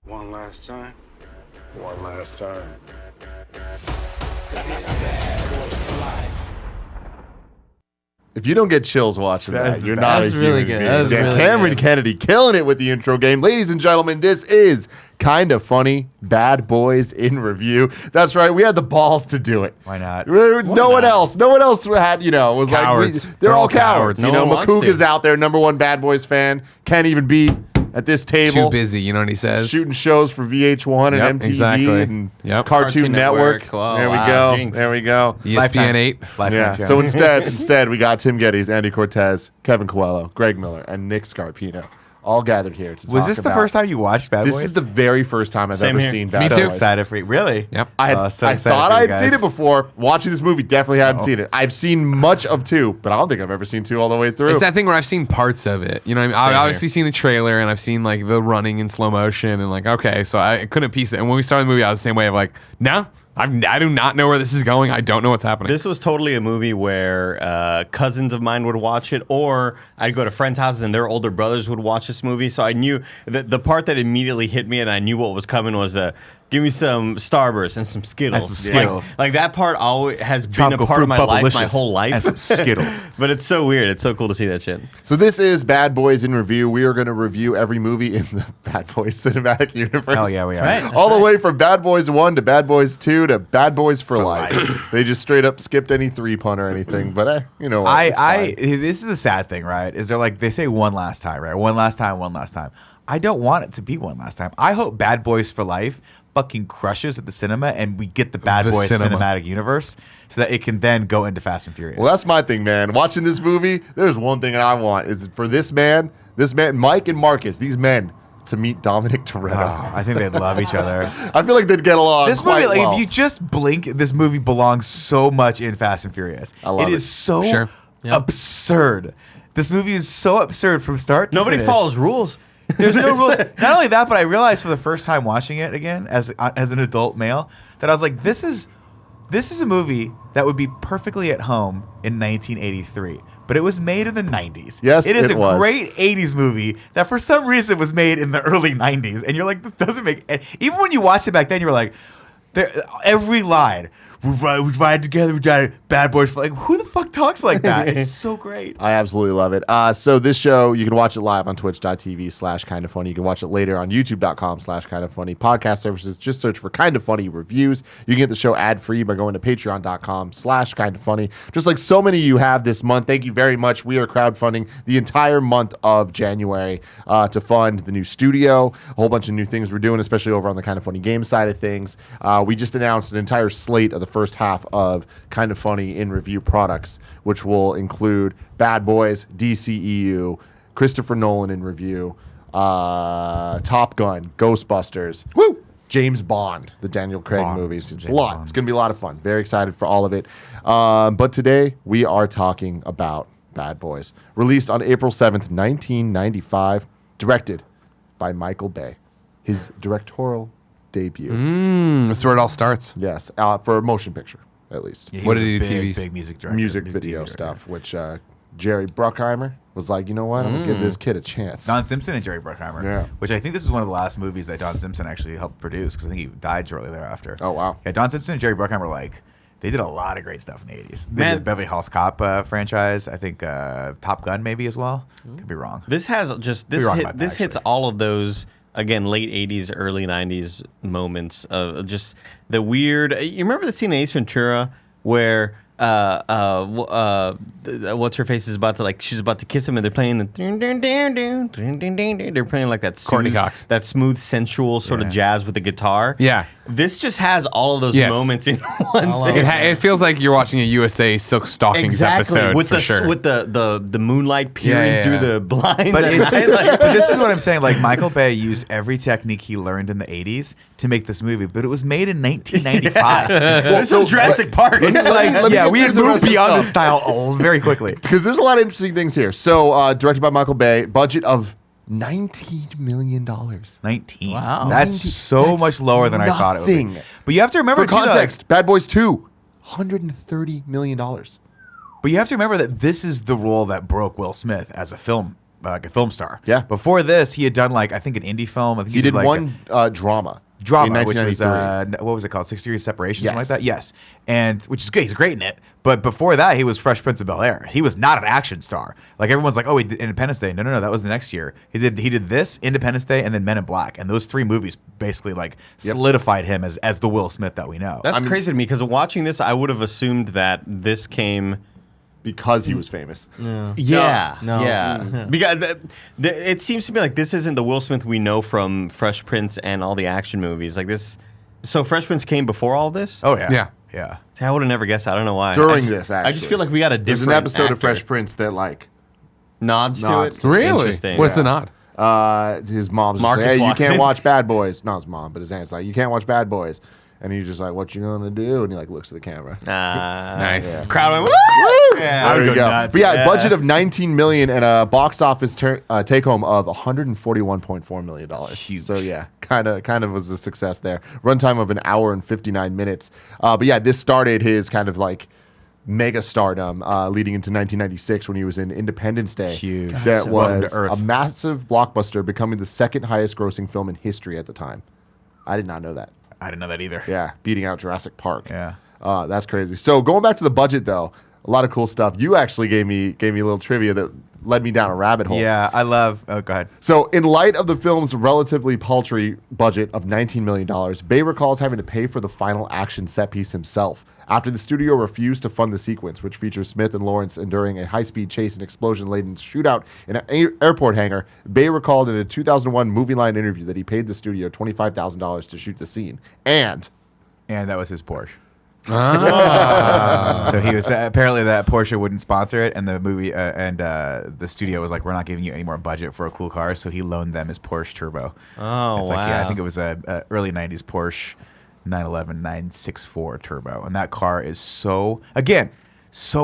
One last time. One last time. If you don't get chills watching that, you're not a That's really human good. being. That was Damn, really Cameron good. Kennedy killing it with the intro game. Ladies and gentlemen, this is Kind of Funny Bad Boys in Review. That's right. We had the balls to do it. Why not? No one else had, was Cowards. like, they're all cowards. No You know, one wants Makuga's to. out there, #1 Bad Boys fan. Can't even be at this table. Too busy, you know what he says? Shooting shows for VH1 Yep, and MTV exactly. and Yep. Cartoon Network. Whoa, There we wow, go. jinx. There we go. ESPN Lifetime. 8. Lifetime Yeah. show. So instead, we got Tim Gettys, Andy Cortez, Kevin Coelho, Greg Miller, and Nick Scarpino all gathered here to talk Was this the about- first time you watched Bad Boys? This is the very first time I've Same ever here. seen Me Bad too. so Boys. excited for you. Really? Yep. I So I excited thought for I you had seen guys. it before. Watching this movie, definitely hadn't seen it. I've seen much of 2, but I don't think I've ever seen 2 all the way through. It's that thing where I've seen parts of it. You know what I mean? I've here. obviously seen the trailer and I've seen like the running in slow motion and like, okay, so I couldn't piece it. And when we started the movie, I was the same way of like, no, I do not know where this is going. I don't know what's happening. This was totally a movie where cousins of mine would watch it, or I'd go to friends' houses and their older brothers would watch this movie. So I knew that the part that immediately hit me and I knew what was coming was give me some Starburst and some Skittles. And some Skittles. Like that part always has been Tropical a part fruit of my life, my Bubblicious. whole life. And some Skittles. But it's so weird. It's so cool to see that shit. So this is Bad Boys in Review. We are going to review every movie in the Bad Boys cinematic universe. Hell yeah, we are. Right. All the way from Bad Boys 1 to Bad Boys 2 to Bad Boys for life. They just straight up skipped any 3-pun or anything. But you know what? It's fine. This is the sad thing, right? Is they're like, they say one last time, right? One last time, one last time. I don't want it to be one last time. I hope Bad Boys for Life fucking crushes at the cinema and we get the Bad The Boys cinema. cinematic universe so that it can then go into Fast and Furious. Well, that's my thing, man. Watching this movie, there's one thing I want is for this man, Mike and Marcus, these men, to meet Dominic Toretto. Oh, I think they'd love each other. I feel like they'd get along. This quite movie, like, well. if you just blink, this movie belongs so much in Fast and Furious. I love It it. is so Sure. absurd. This movie is so absurd from start to Nobody finish. follows rules. There's no rules. Not only that, but I realized for the first time watching it again as an adult male that I was like, this is a movie that would be perfectly at home in 1983. But it was made in the 90s. Yes, it is it a was. great 80s movie that for some reason was made in the early 90s. And you're like, this doesn't make... Even when you watched it back then, you were like, every line, we ride together, we ride Bad Boys. Like, who the fuck talks like that? It's so great. I absolutely love it. So this show, you can watch it live on twitch.tv/kindafunny. You can watch it later on youtube.com/kindafunny. Podcast services, just search for Kind of Funny Reviews. You can get the show ad-free by going to patreon.com/kindafunny. Just like so many of you have this month. Thank you very much. We are crowdfunding the entire month of January to fund the new studio, a whole bunch of new things we're doing, especially over on the Kind of Funny game side of things. We just announced an entire slate of the first half of Kind of Funny in Review products, which will include Bad Boys, DCEU, Christopher Nolan in Review, Top Gun, Ghostbusters, James Bond, the Daniel Craig movies. It's a lot. It's going to be a lot of fun. Very excited for all of it. But today we are talking about Bad Boys, released on April 7th, 1995, directed by Michael Bay. His directorial debut. That's where it all starts. Yes, for a motion picture, at least. Yeah, What was did he a do, big, TVs? big music director. Music big video TV director. stuff, which Jerry Bruckheimer was like, you know what? I'm going to give this kid a chance. Don Simpson and Jerry Bruckheimer. Yeah. Which I think this is one of the last movies that Don Simpson actually helped produce because I think he died shortly thereafter. Oh, wow. Yeah, Don Simpson and Jerry Bruckheimer they did a lot of great stuff in the 80s. They Man. did the Beverly Hills Cop franchise. I think Top Gun maybe as well. Could be wrong. This has just You're wrong about that, this hits actually. all of those again late 80s early 90s moments of just the weird. You remember the scene in Ace Ventura where what's her face is about to she's about to kiss him and they're playing the they're playing like that Courtney smooth, Cox. that smooth sensual sort of jazz with the guitar. Yeah. This just has all of those Yes. moments in one thing. It feels like you're watching a USA Silk Stockings episode with for the sure. with the moonlight peering Yeah. through the blinds. But, at it's, night, like- but this is what I'm saying. Like, Michael Bay used every technique he learned in the 80s to make this movie, but it was made in 1995. this is Jurassic Park. It's like, let me get we had through the rest moved of the beyond stuff. this style very quickly. Because there's a lot of interesting things here. So, directed by Michael Bay, budget of $19 million. 19. Wow. That's 19. so That's much lower than I thought it would be. nothing. But you have to remember, For too, context, Bad Boys 2, $130 million. but you have to remember that this is the role that broke Will Smith as a film like a film star. Yeah. Before this, he had done like I think an indie film. I think He did like one drama. drama, in which was 1993. what was it called? 6 Degrees of Separation, Yes. something like that. Yes, and which is good. He's great in it. But before that, he was Fresh Prince of Bel-Air. He was not an action star. Like everyone's like, oh, he did Independence Day. No, that was the next year. He did this, Independence Day, and then Men in Black. And those 3 movies basically like solidified him as the Will Smith that we know. That's crazy to me because watching this, I would have assumed that this came. Because he was famous. Yeah. No. Yeah. Because it seems to me like this isn't the Will Smith we know from Fresh Prince and all the action movies. Like this. So Fresh Prince came before all this? Oh yeah, Yeah. yeah. See, I would have never guessed. I don't know why. During I just, this, I just actually. feel like we got a There's different an episode of actor. Fresh Prince that like nods Nods to to it. Really? Interesting. What's the nod? his mom's just Marcus like, hey, you walks can't in. watch Bad Boys. Not his mom, but his aunt's like, you can't watch Bad Boys. And he's just like, what you gonna do? And he like looks at the camera. Nice. Crowd went, woo! Yeah. There you go go. nuts. But yeah, Yeah. budget of $19 million and a box office take home of $141.4 million. Huge. So yeah, kind of was a success there. Runtime of an hour and 59 minutes. But yeah, this started his kind of like mega stardom leading into 1996 when he was in Independence Day. Huge. That So welcome was to Earth. a massive blockbuster, becoming the second highest grossing film in history at the time. I did not know that. I didn't know that either. Yeah, beating out Jurassic Park. Yeah. That's crazy. So going back to the budget though, a lot of cool stuff. You actually gave me a little trivia that led me down a rabbit hole. Yeah, I love. Oh, go ahead. So in light of the film's relatively paltry budget of $19 million, Bay recalls having to pay for the final action set piece himself after the studio refused to fund the sequence, which features Smith and Lawrence enduring a high-speed chase and explosion-laden shootout in an airport hangar. Bay recalled in a 2001 Movie Line interview that he paid the studio $25,000 to shoot the scene. And And that was his Porsche. Ah. So he was apparently that Porsche wouldn't sponsor it, and the movie the studio was like, "We're not giving you any more budget for a cool car," so he loaned them his Porsche Turbo. Oh, It's like, yeah, I wow. think it was a early '90s Porsche 911 964 Turbo, and that car is so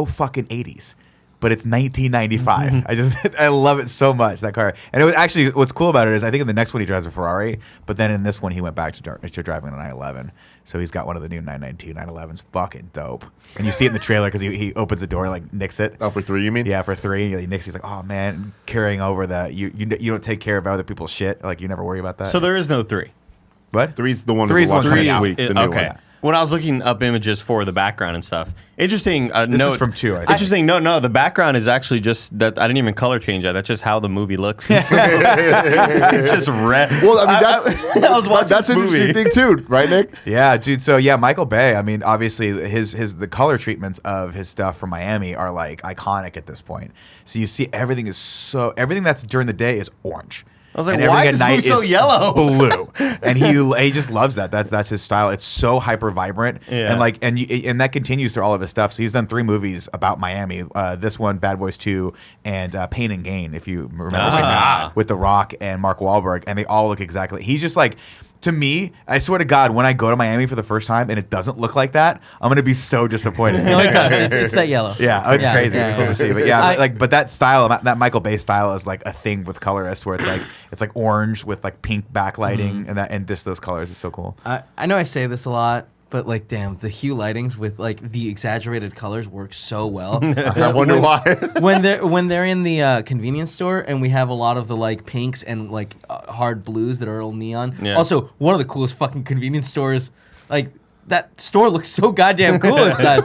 fucking '80s. But it's 1995. I love it so much, that car. And it was actually, what's cool about it is I think in the next one he drives a Ferrari, but then in this one he went back to driving a 911. So he's got one of the new 992 911s. Fucking dope. And you see it in the trailer because he opens the door and like nicks it. for 3, you mean? Yeah, for 3. And he nicks. He's like, oh man, carrying over that you don't take care of other people's shit. Like you never worry about that. So there is no 3. what? 3's the one. Three's we're one watching coming next out. week, the new Okay. one. When I was looking up images for the background and stuff, interesting. This note, is from 2, I think. Interesting. No. The background is actually just that. I didn't even color change that. That's just how the movie looks. It's just red. Well, I mean, I was watching that's this an interesting movie. thing too, right, Nick? Yeah, dude. So yeah, Michael Bay. I mean, obviously the color treatments of his stuff from Miami are like iconic at this point. So you see everything that's during the day is orange. I was like, And why everything is at this night movie so yellow? blue, and he just loves that. That's his style. It's so hyper vibrant, Yeah. and that continues through all of his stuff. So he's done 3 movies about Miami. This one, Bad Boys 2, and Pain and Gain, if you remember seeing that, with The Rock and Mark Wahlberg, and they all look exactly. He's just like. To me, I swear to God, when I go to Miami for the first time and it doesn't look like that, I'm gonna be so disappointed. No, it does. It's that yellow. Yeah, it's crazy. It's cool to see. But yeah, I- but that style, that Michael Bay style, is like a thing with colorists, where it's like orange with like pink backlighting, and just those colors is so cool. I know I say this a lot, but like, damn, the hue lightings with like the exaggerated colors work so well. I wonder why. when they're in the convenience store and we have a lot of the like pinks and like hard blues that are all neon. Yeah. Also, one of the coolest fucking convenience stores. Like that store looks so goddamn cool inside.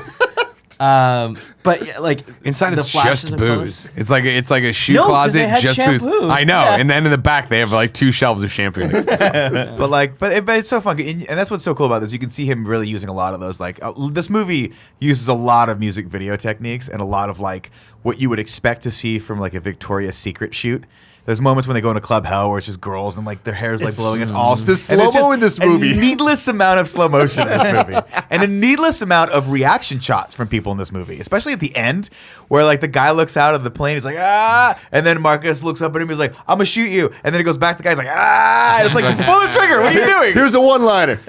But yeah, like Inside the it's flashes just of booze. colors. It's like a shoe No, 'cause closet, they had just booze. shampoo. I know. Yeah. And then in the back they have like 2 shelves of shampoo. But it's so fun, and that's what's so cool about this. You can see him really using a lot of those. Like this movie uses a lot of music video techniques and a lot of like what you would expect to see from like a Victoria's Secret shoot. There's moments when they go into Club Hell where it's just girls and like their hair's like blowing. It's all The and there's slow-mo just in this a movie. needless amount of slow motion in this movie, and a needless amount of reaction shots from people in this movie, especially at the end where like the guy looks out of the plane, he's like ah, and then Marcus looks up at him, he's like I'm gonna shoot you, and then it goes back to the guy's like ah, and it's like just pull the trigger. What are you doing? Here's a one-liner.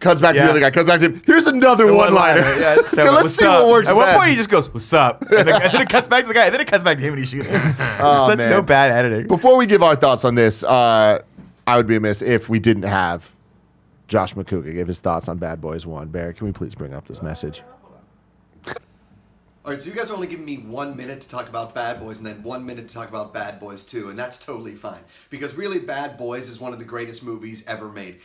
Cuts back to the Yeah. other guy. Cuts back to him. Here's another one-liner. Yeah, it's so Okay, let's what's see up? what works At one best. point, he just goes, "What's up?" And then it cuts back to the guy, and then it cuts back to him, and he shoots him. Oh, Such man. no bad editing. Before we give our thoughts on this, I would be amiss if we didn't have Josh McCouga give his thoughts on Bad Boys 1. Barry, can we please bring up this message? All right, so you guys are only giving me 1 minute to talk about Bad Boys and then 1 minute to talk about Bad Boys 2, and that's totally fine. Because really, Bad Boys is one of the greatest movies ever made.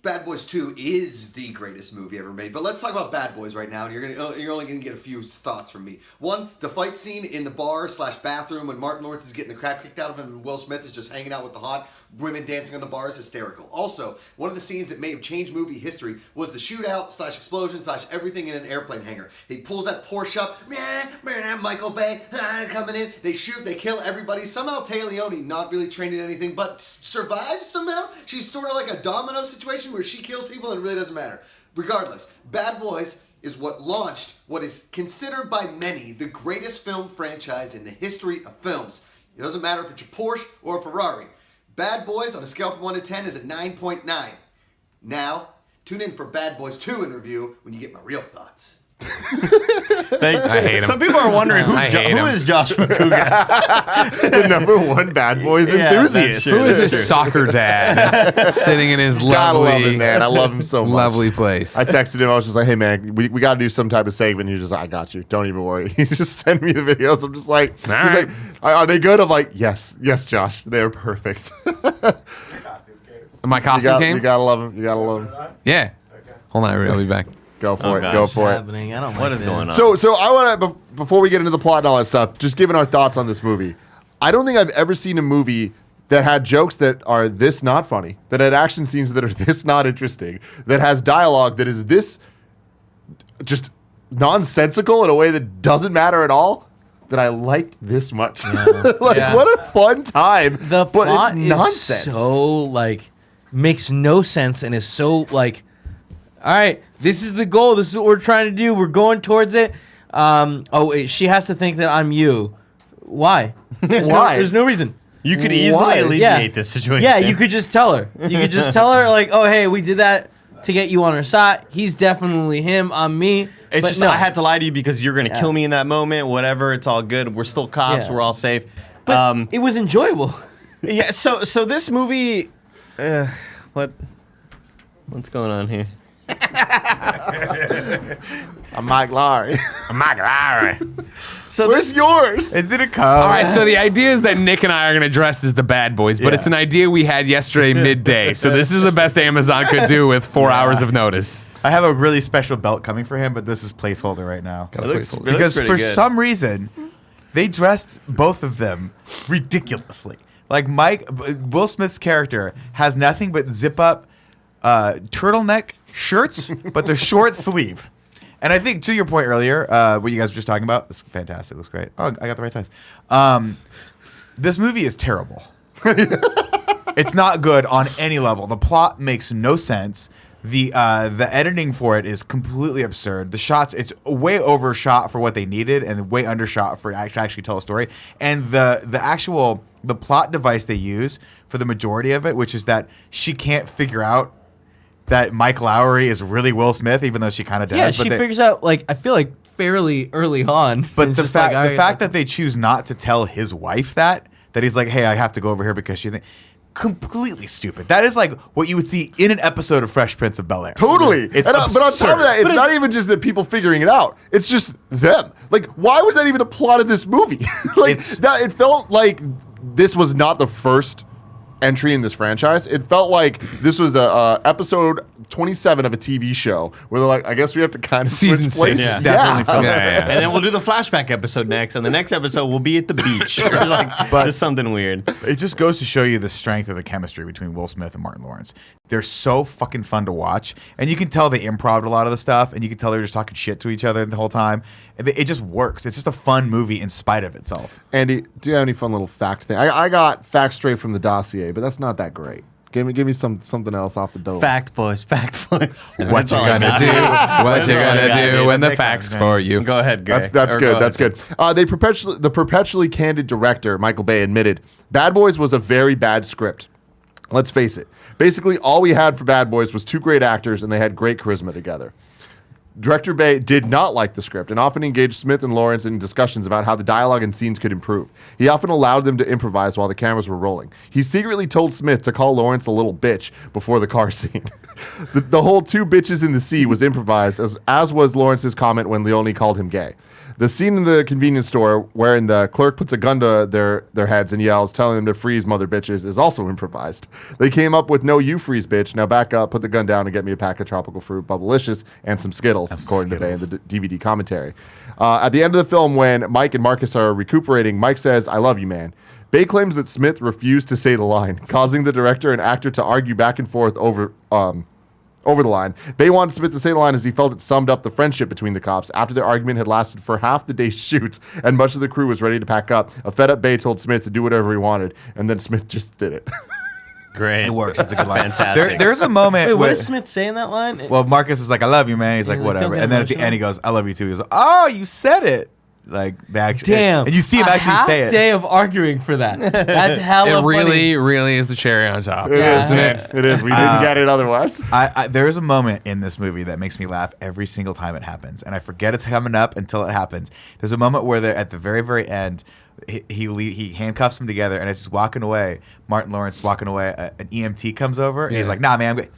Bad Boys 2 is the greatest movie ever made. But let's talk about Bad Boys right now, and you're only going to get a few thoughts from me. One, the fight scene in the bar/bathroom when Martin Lawrence is getting the crap kicked out of him and Will Smith is just hanging out with the hot women dancing on the bar is hysterical. Also, one of the scenes that may have changed movie history was the shootout/explosion/everything in an airplane hangar. He pulls that Porsche up, Michael Bay coming in. They shoot, they kill everybody. Somehow Téa Leoni, not really trained in anything, but survives somehow. She's sort of like a domino situation where she kills people and it really doesn't matter. Regardless, Bad Boys is what launched what is considered by many the greatest film franchise in the history of films. It doesn't matter if it's a Porsche or a Ferrari. Bad Boys on a scale from 1 to 10 is at 9.9. Now, tune in for Bad Boys 2 in review when you get my real thoughts. I hate him. Some people are wondering who is Josh McCougar? The number one Bad Boys enthusiast. that's true. Who is his soccer dad sitting in his Gotta love lovely, him, man. I love him so much. lovely place? I texted him. I was just like, "Hey, man, we got to do some type of segment." He was just like, "I got you. Don't even worry." He just sent me the videos. I'm just like, he's right. like, "Are they good?" I'm like, "Yes, Josh. They're perfect." My costume came? You gotta love him. You gotta love him. Yeah. Hold on, I'll be back. Go for it. gosh. Go for it. happening? I don't What like is this. going on? So I want to, before we get into the plot and all that stuff, just giving our thoughts on this movie. I don't think I've ever seen a movie that had jokes that are this not funny, that had action scenes that are this not interesting, that has dialogue that is this just nonsensical in a way that doesn't matter at all, that I liked this much. Like, Yeah. what a fun time. The but plot it's nonsense. is so like makes no sense and is so like, all right, this is the goal. This is what we're trying to do. We're going towards it. Wait, she has to think that I'm you. Why? Why? There's no reason. You could easily Why? alleviate this situation. Yeah, you could just tell her. You could just tell her like, oh hey, we did that to get you on our side. He's definitely him. I'm me. It's But just no. I had to lie to you because you're gonna kill me in that moment. Whatever, it's all good. We're still cops. Yeah. We're all safe. But it was enjoyable. Yeah. So this movie, what's going on here? I'm Mike Lowry. So Where's yours? It didn't come. All right, so the idea is that Nick and I are going to dress as the bad boys, but Yeah. it's an idea we had yesterday midday. So this is the best Amazon could do with 4 hours of notice. I have a really special belt coming for him, but this is placeholder right now. It looks Because pretty for good. some reason, they dressed both of them ridiculously. Like Will Smith's character has nothing but zip up turtleneck shirts, but they're short sleeve. And I think to your point earlier, what you guys were just talking about, it's fantastic. It looks great. Oh, I got the right size. This movie is terrible. It's not good on any level. The plot makes no sense. The editing for it is completely absurd. The shots, it's way overshot for what they needed and way undershot for actually tell a story. And the plot device they use for the majority of it, which is that she can't figure out that Mike Lowry is really Will Smith, even though she kind of does. Yeah, but she they- figures out like I feel like fairly early on. But It's the just fact like, the fact that they choose not to tell his wife that he's like, hey, I have to go over here because she completely stupid. That is like what you would see in an episode of Fresh Prince of Bel-Air. Totally. It's but on top absurd. of that, it's not even just that people figuring it out. It's just them. Like, why was that even a plot of this movie? It felt like this was not the first entry in this franchise. It felt like this was a episode 27 of a TV show where they're like, I guess we have to kind of Season switch 6. places. Yeah. Definitely felt Yeah. And then we'll do the flashback episode next, and the next episode will be at the beach. Or like, there's something weird. It just goes to show you the strength of the chemistry between Will Smith and Martin Lawrence. They're so fucking fun to watch, and you can tell they improv a lot of the stuff, and you can tell they're just talking shit to each other the whole time. It just works. It's just a fun movie in spite of itself. Andy, do you have any fun little fact thing? I got facts straight from the dossier, but that's not that great. Give me something else off the dome. Fact boys. What you That's all I gonna got. do? What you all I gonna got, do dude. when the Big facts one, for you? Go ahead, Gray. That's Or good. go That's ahead. good. The perpetually candid director Michael Bay admitted Bad Boys was a very bad script. Let's face it. Basically, all we had for Bad Boys was two great actors, and they had great charisma together. Director Bay did not like the script and often engaged Smith and Lawrence in discussions about how the dialogue and scenes could improve. He often allowed them to improvise while the cameras were rolling. He secretly told Smith to call Lawrence a little bitch before the car scene. the whole two bitches in the sea was improvised, as was Lawrence's comment when Leone called him gay. The scene in the convenience store wherein the clerk puts a gun to their heads and yells, telling them to freeze, mother bitches, is also improvised. They came up with no you freeze, bitch. Now back up, put the gun down, and get me a pack of tropical fruit, Bubblicious, and some Skittles, according to Bay in the DVD commentary. At the end of the film, when Mike and Marcus are recuperating, Mike says, "I love you, man." Bay claims that Smith refused to say the line, causing the director and actor to argue back and forth over the line. Bay wanted Smith to say the line as he felt it summed up the friendship between the cops. After their argument had lasted for half the day's shoots and much of the crew was ready to pack up, a fed-up Bay told Smith to do whatever he wanted, and then Smith just did it. Great. It works. It's a good line. Fantastic. There's a moment. Wait, what where, does Smith say in that line? well, Marcus is like, "I love you, man." He's like, He's like, "Whatever," "Don't get and then at the emotional." end he goes, "I love you too." He goes, "Oh, you said it." Like they actually, Damn. and you see him actually half say it. day of arguing for that. That's hella It really, funny. really is the cherry on top. It Yeah. is, man. It is. We didn't get it otherwise. There is a moment in this movie that makes me laugh every single time it happens, and I forget it's coming up until it happens. There's a moment where they're at the very, very end. He handcuffs them together, and as he's walking away, Martin Lawrence walking away. An EMT comes over, and he's like, "Nah, man, I'm good.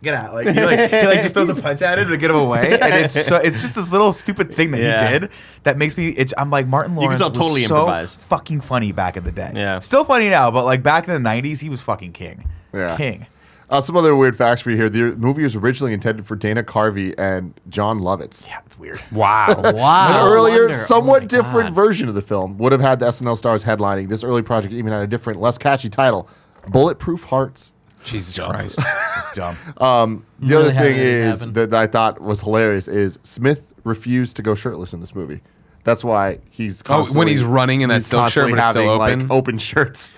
Get out!" Like he just throws a punch at him to get him away, and it's just this little stupid thing that he did that makes me. I'm like, Martin Lawrence tell was totally so improvised. fucking funny back in the day. Yeah. Still funny now, but like back in the '90s, he was fucking king. Yeah. King. Some other weird facts for you here. The movie was originally intended for Dana Carvey and John Lovitz. Yeah, it's weird. Wow. Wow. An earlier, Wonder. somewhat Oh my different God. version of the film would have had the SNL stars headlining. This early project even had a different, less catchy title, Bulletproof Hearts. Jesus Christ. It's dumb. The other Really had thing it is happen. that I thought was hilarious is Smith refused to go shirtless in this movie. That's why he's Oh, when constantly, he's running in that he's silk shirt, constantly but it's still having, open? like, open shirts.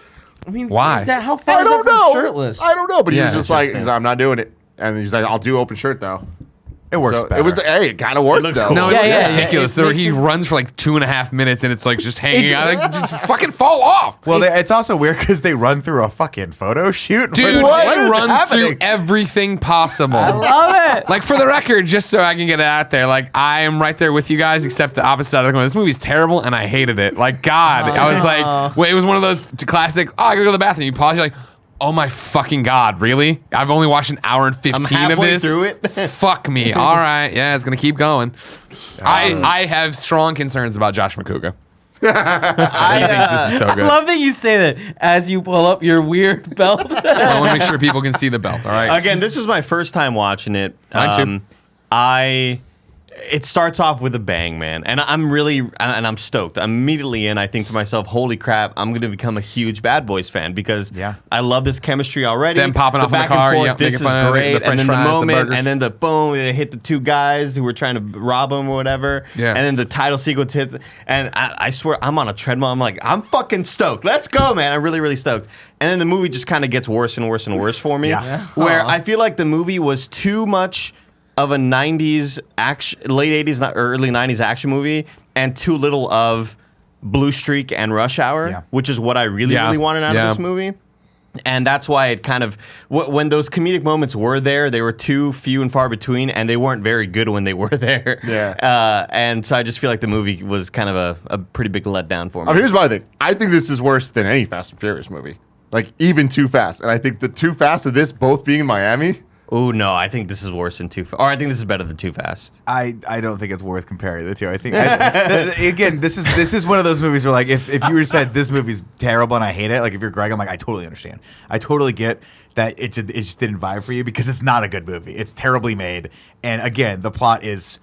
I mean, Why? Is that how far I is that don't from know. shirtless? I don't know, but he Yeah, was just like, interesting. he's like, I'm not doing it. And he's like, I'll do open shirt though. It works So better. it was, hey, it kind of worked looks though. cool. No, it Yeah, was yeah, ridiculous. yeah, it So makes he it- runs for like 2.5 minutes and it's like just hanging out. Like, just fucking fall off. Well, it's also weird because they run through a fucking photo shoot. Dude, what they is run happening? through everything possible. I love it. Like, for the record, just so I can get it out there, like, I am right there with you guys, except the opposite side of the coin. This movie's terrible, and I hated it. Like, God. I was like, wait, it was one of those classic, oh, I gotta go to the bathroom. You pause, you're like, oh my fucking God, really? I've only watched an hour and 15 of halfway this. through it. Fuck me. All right. Yeah, it's gonna keep going. I have strong concerns about Josh McCouga. He thinks this is so I good. love that you say that as you pull up your weird belt. I want to make sure people can see the belt, all right? Again, this was my first time watching it. Mine too. It starts off with a bang, man, and I'm stoked. I'm immediately in. I think to myself, "Holy crap! I'm going to become a huge Bad Boys fan because I love this chemistry already." Them popping off in the back car, and forth, yeah, this making is fun of great. the French and then fries, the the moment, burgers. and then the boom, they hit the two guys who were trying to rob them or whatever. Yeah. And then the title sequence hits, and I swear I'm on a treadmill. I'm like, I'm fucking stoked. Let's go, man! I'm really, really stoked. And then the movie just kind of gets worse and worse and worse for me. Yeah. Where I feel like the movie was too much of a 90s action, late 80s, early 90s action movie, and too little of Blue Streak and Rush Hour, which is what I really wanted out of this movie. And that's why it kind of, when those comedic moments were there, they were too few and far between, and they weren't very good when they were there. Yeah. And so I just feel like the movie was kind of a pretty big letdown for me. I mean, here's my thing. I think this is worse than any Fast and Furious movie. Like, even Too Fast. And I think the Too Fast of this both being in Miami. Oh no, I think this is worse than Too Fast. Or I think this is better than Too Fast. I don't think it's worth comparing the two. I think again, this is one of those movies where like if you were said this movie's terrible and I hate it, like if you're Greg, I'm like I totally understand. I totally get that it just didn't vibe for you because it's not a good movie. It's terribly made, and again, the plot is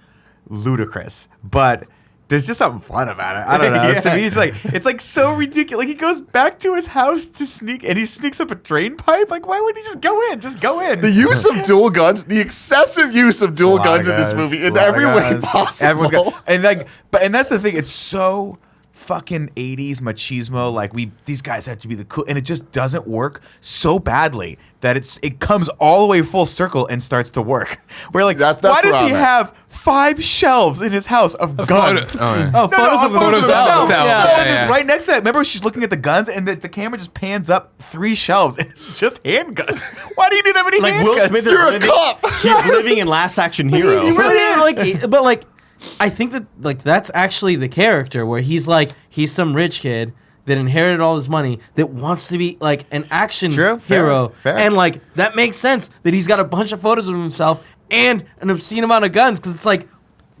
ludicrous, but there's just something fun about it. I don't know. To me, it's like so ridiculous. Like he goes back to his house to sneak, and he sneaks up a drain pipe. Like why wouldn't he just go in? Just go in. The use of dual guns, the excessive use of dual A lot of guns in this guys, movie a in lot of every way guys. possible. Everyone's got, and that's the thing. It's so fucking 80s machismo. Like these guys have to be the cool, and it just doesn't work so badly that it comes all the way full circle and starts to work. We're like, That's why does where he I'm at. have 5 shelves in his house of guns? Oh, yeah. Oh, photos of photos himself. himself. Yeah, No, yeah, and yeah. right next to that, remember she's looking at the guns, and the camera just pans up 3 shelves, and it's just handguns. Why do you need that many Like handguns? Will Smith is You're a living, cop. he's living in Last Action Hero. He really is. But like, I think that like that's actually the character where he's some rich kid that inherited all his money that wants to be like an action True, fair, hero, fair. and like that makes sense that he's got a bunch of photos of himself and an obscene amount of guns because it's like,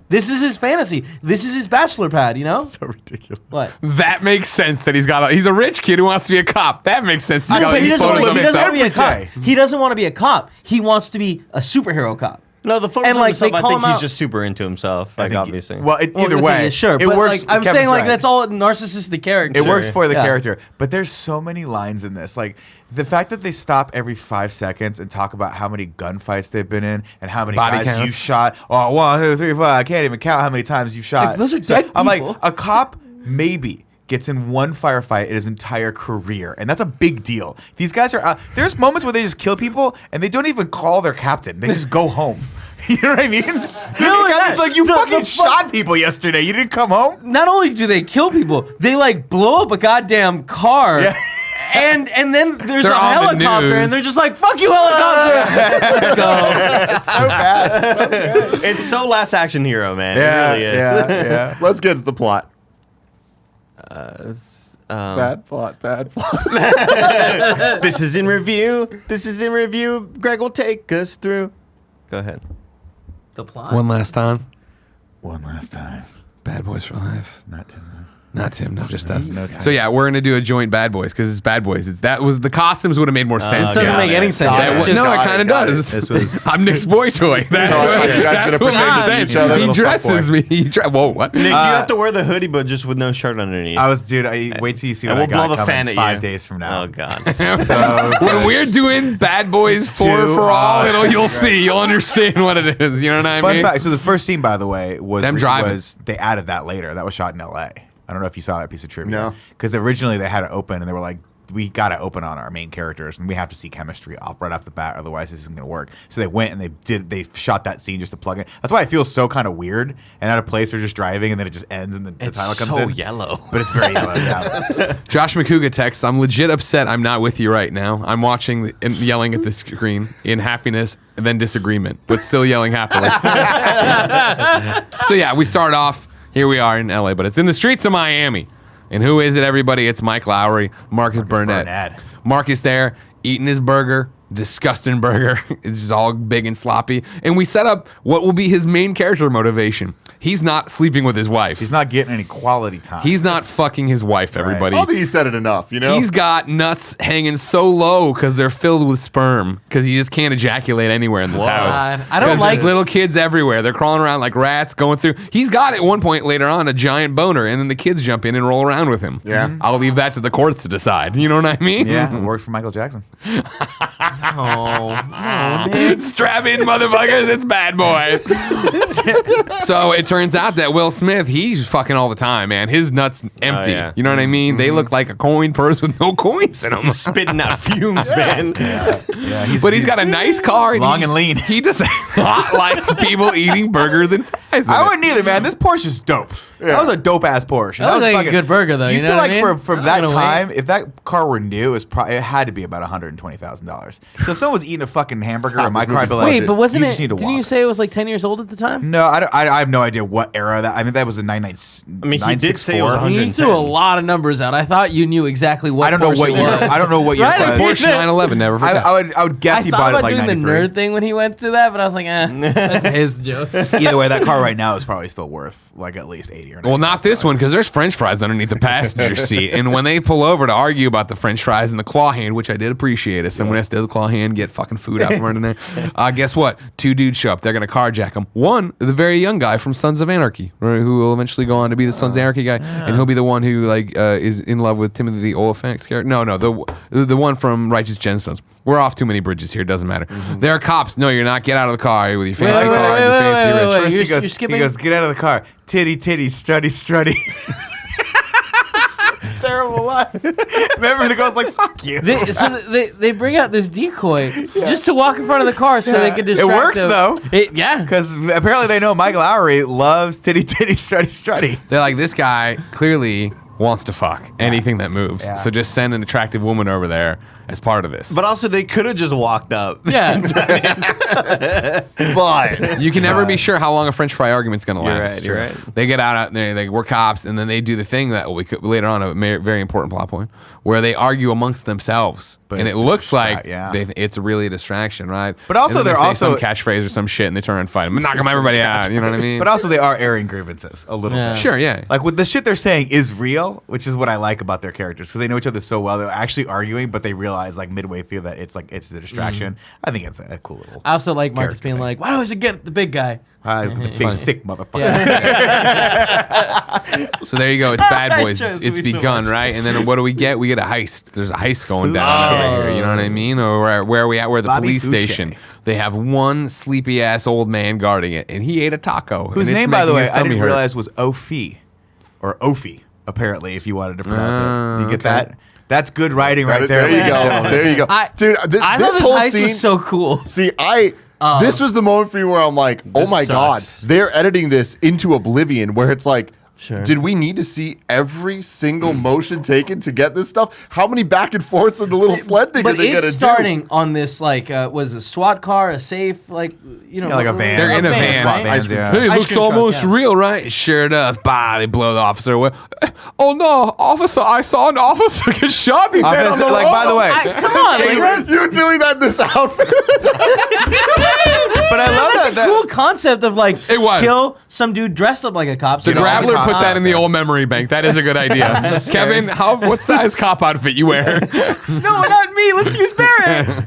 This is his fantasy. This is his bachelor pad, you know? So ridiculous. What? That makes sense that he's a rich kid who wants to be a cop. That makes sense. He's got But he these doesn't, photos want, of he doesn't want to be a himself. cop. He doesn't want to be a cop. He wants to be a superhero cop. No, the photos And, of like, himself, they I call think him he's out. just super into himself. Like, obviously. Well, either the way, thing is, sure. it But works. like, I'm Kevin's saying, like, right. that's all narcissistic character. It works for the Yeah. character, but there's so many lines in this. Like the fact that they stop every 5 seconds and talk about how many gunfights they've been in and how many Body guys counts. you've shot. Oh, 1, 2, 3, 4. I can't even count how many times you've shot. Like, those are dead I'm like, people. a cop maybe gets in one firefight in his entire career, and that's a big deal. These guys are. There's moments where they just kill people and they don't even call their captain. They just go home. You know what I mean? It's like you fucking shot people yesterday. You didn't come home. Not only do they kill people, they like blow up a goddamn car. Yeah. And then there's They're a on the helicopter, news. and they're just like, "Fuck you, helicopter!" Let's go. It's so bad. It's so Last Action Hero, man. Yeah, It really is. yeah. Let's get to the plot. Um, Bad plot. This is in review. This is in review. Greg will take us through. Go ahead. The plot. One last time. One last time. Bad Boys for Life. Not Tim. Not Tim, no, just us. No time. So yeah, we're gonna do a joint Bad Boys because it's Bad Boys. The costumes would have made more sense. It doesn't got make it. any sense. That It's wa- just- no, it got kind of it, got does. it. This was- I'm Nick's boy toy. That's So, what, you guys that's gonna what pretend I'm to be saying. each other, He little dresses me. Whoa, what? Nick, you have to wear the hoodie, but just with no shirt underneath. Wait till you see and what we'll I blow got the coming fan at 5 you. days from now. Oh God. So When we're doing Bad Boys 4 Two, for all, oh, you'll see. You'll understand what it is. You know what I fun mean? fact. So the first scene, by the way, was Them driving. they added that later. That was shot in L.A. I don't know if you saw that piece of trivia. No. Because originally they had it open and they were like, we got to open on our main characters and we have to see chemistry right off the bat, otherwise this isn't going to work. So they went and they shot that scene just to plug in. That's why it feels so kind of weird and out of place. They're just driving and then it just ends and the title comes so in. yellow. But it's very yellow. Yeah. Josh McCouga texts, I'm legit upset I'm not with you right now. I'm watching and yelling at the screen in happiness and then disagreement, but still yelling happily. So yeah, we start off, here we are in LA, but it's in the streets of Miami. And who is it, everybody? It's Mike Lowry, Marcus Burnett. Marcus there, eating his burger, disgusting burger. It's just all big and sloppy. And we set up what will be his main character motivation. He's not sleeping with his wife. He's not getting any quality time. He's not fucking his wife, everybody. I don't think he said it enough, you know? He's got nuts hanging so low because they're filled with sperm because he just can't ejaculate anywhere in this house. God, I don't 'Cause like there's little kids everywhere. They're crawling around like rats, going through. He's got at one point later on a giant boner, and then the kids jump in and roll around with him. Yeah. I'll leave that to the courts to decide. You know what I mean? Yeah, it worked for Michael Jackson. Strap in, motherfuckers. It's Bad Boys. So it turns out that Will Smith, he's fucking all the time, man. His nuts empty. yeah. You know what I mean? They look like a coin purse with no coins in them. He's spitting out fumes, man. Yeah, But he's got a nice car. long and lean. He just a lot like people eating burgers and fries. in I it. wouldn't either, man. This Porsche's dope. That was a dope ass Porsche. That was like a good burger, though. You You know feel what like I mean? from I'm that gonna time, if that car were new, it had to be about $120,000. So if someone was eating a fucking hamburger in my car, I'd be like, Wait, but wasn't you it? just need to Didn't you walk. say it was like 10 years old at the time? No, I have no idea what era that. I think that was a 99. I mean, he did say it was 964. You threw a lot of numbers out. I thought you knew exactly what. I don't know Porsche what year. was. I don't know what year. Right, it was. Porsche 911, never forget. I would guess I he thought bought it about like doing the 93. nerd thing when he went to that, but I was like, that's his joke. Either way, that car right now is probably still worth like at least 80 or 90. Well, not this one because there's French fries underneath the passenger seat, and when they pull over to argue about the French fries and the claw hand, which I did appreciate, if someone has to do the claw hand, get fucking food out from under there. Guess what? 2 dudes show up. They're gonna carjack him. One, the very young guy from Sons of Anarchy, right, who will eventually go on to be the Sons of Anarchy guy, and he'll be the one who is in love with Timothy the Oliphant's character. No, the one from Righteous Gemstones. We're off too many bridges here. Doesn't matter. There are cops. No, you're not. Get out of the car with your fancy wait, car wait, and your wait, fancy wait, rich. wait, First You're he skipping? goes, get out of the car. Titty, titty, strutty, strutty. Terrible line. Remember, the girl's like, fuck you. They bring out this decoy just to walk in front of the car so they can It distract works, him. though. Yeah. Because apparently they know Michael Lowry loves titty, titty, strutty, strutty. They're like, this guy clearly wants to fuck anything that moves. Yeah. So just send an attractive woman over there as part of this. But also, they could have just walked up. Yeah. But You can never be sure how long a French fry argument's going to last. You're right. They get out there, we're cops, and then they do the thing that we could later on, very important plot point, where they argue amongst themselves. But And it it's a looks like yeah. it's really a distraction, right? But also and then they're they say also- some catchphrase or some shit, and they turn and fight them, knock them everybody out. You know what I mean? But also, they are airing grievances a little Yeah. bit. Sure, yeah. Like with the shit they're saying is real, which is what I like about their characters because they know each other so well. They're actually arguing, but they realize like midway through that it's a distraction. I think it's a cool little. I also like Marcus Character being thing. like, why do I always get the big guy? Big thick motherfucker. So there you go. It's Bad Boys. Chose It's me so begun, much. right? And then what do we get? We get a heist. There's a heist going down over here. You know what I mean? Or where are we at? We're at the Bobby police Fouché. station. They have one sleepy ass old man guarding it, and he ate a taco. Whose and it's name, by the making way, his I tummy didn't hurt. realize was Ophi or Ophi. Apparently, if you wanted to pronounce it, you get okay. that. That's good writing right there. there you ladies and go. gentlemen. There you go, dude. I This thought whole this heist scene was so cool. See, this was the moment for me where I'm like, oh This my sucks. god, they're editing this into oblivion. Where it's like, Sure. did we need to see every single motion taken to get this stuff? How many back and forths in the little sled thing are But they gonna it's do? starting on this like was a SWAT car, a safe, like Yeah, like a van. They're in a van. SWAT right? vans, yeah. Hey, it Ice looks cream truck, almost yeah. real, right? Sure does. Bah, they blow the officer away. Oh no, officer! I saw an officer get shot. He's dead on Officer, the like by the road. way, Come on, like, You doing that in this outfit? but I love that. cool concept of like It was. kill some dude dressed up like a cop. The You know, all the Grappler cops put that out in the there. old memory bank. That is a good idea. Kevin, what size cop outfit you wear? no, not me. Let's use Barrett.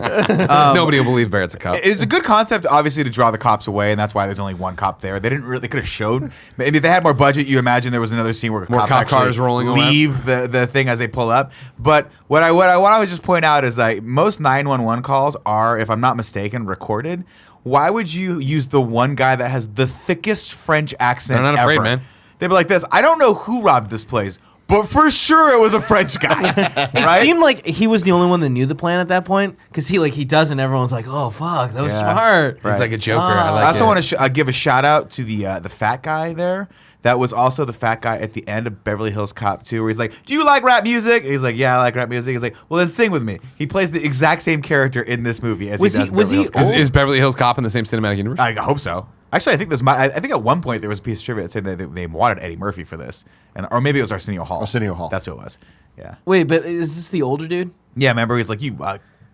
Nobody will believe Barrett's a cop. It's a good concept, obviously, to draw the cops away, and that's why there's only one cop there. They didn't really. They could have showed. Maybe if they had more budget, you imagine there was another scene where More cops cop actually cars rolling around. leave the thing as they pull up. But what I want to just point out is like most 911 calls are, if I'm not mistaken, recorded. Why would you use the one guy that has the thickest French accent? They're not afraid, ever? man. They'd be like this. I don't know who robbed this place, but for sure it was a French guy. It right? seemed like he was the only one that knew the plan at that point because he does, and everyone's like, "Oh fuck, that was Yeah. smart." He's like a joker. Ah. I like I also it. want to give a shout out to the fat guy there. That was also the fat guy at the end of Beverly Hills Cop 2, where he's like, "Do you like rap music?" And he's like, "Yeah, I like rap music." He's like, "Well, then sing with me." He plays the exact same character in this movie as Was he does. he- in was Beverly he Hills Cop. old? Is Beverly Hills Cop in the same cinematic universe? I hope so. Actually, I think I think at one point there was a piece of trivia that said that they wanted Eddie Murphy for this, or maybe it was Arsenio Hall. Arsenio Hall. That's who it was. Yeah. Wait, but is this the older dude? Yeah. Remember, he's like, "You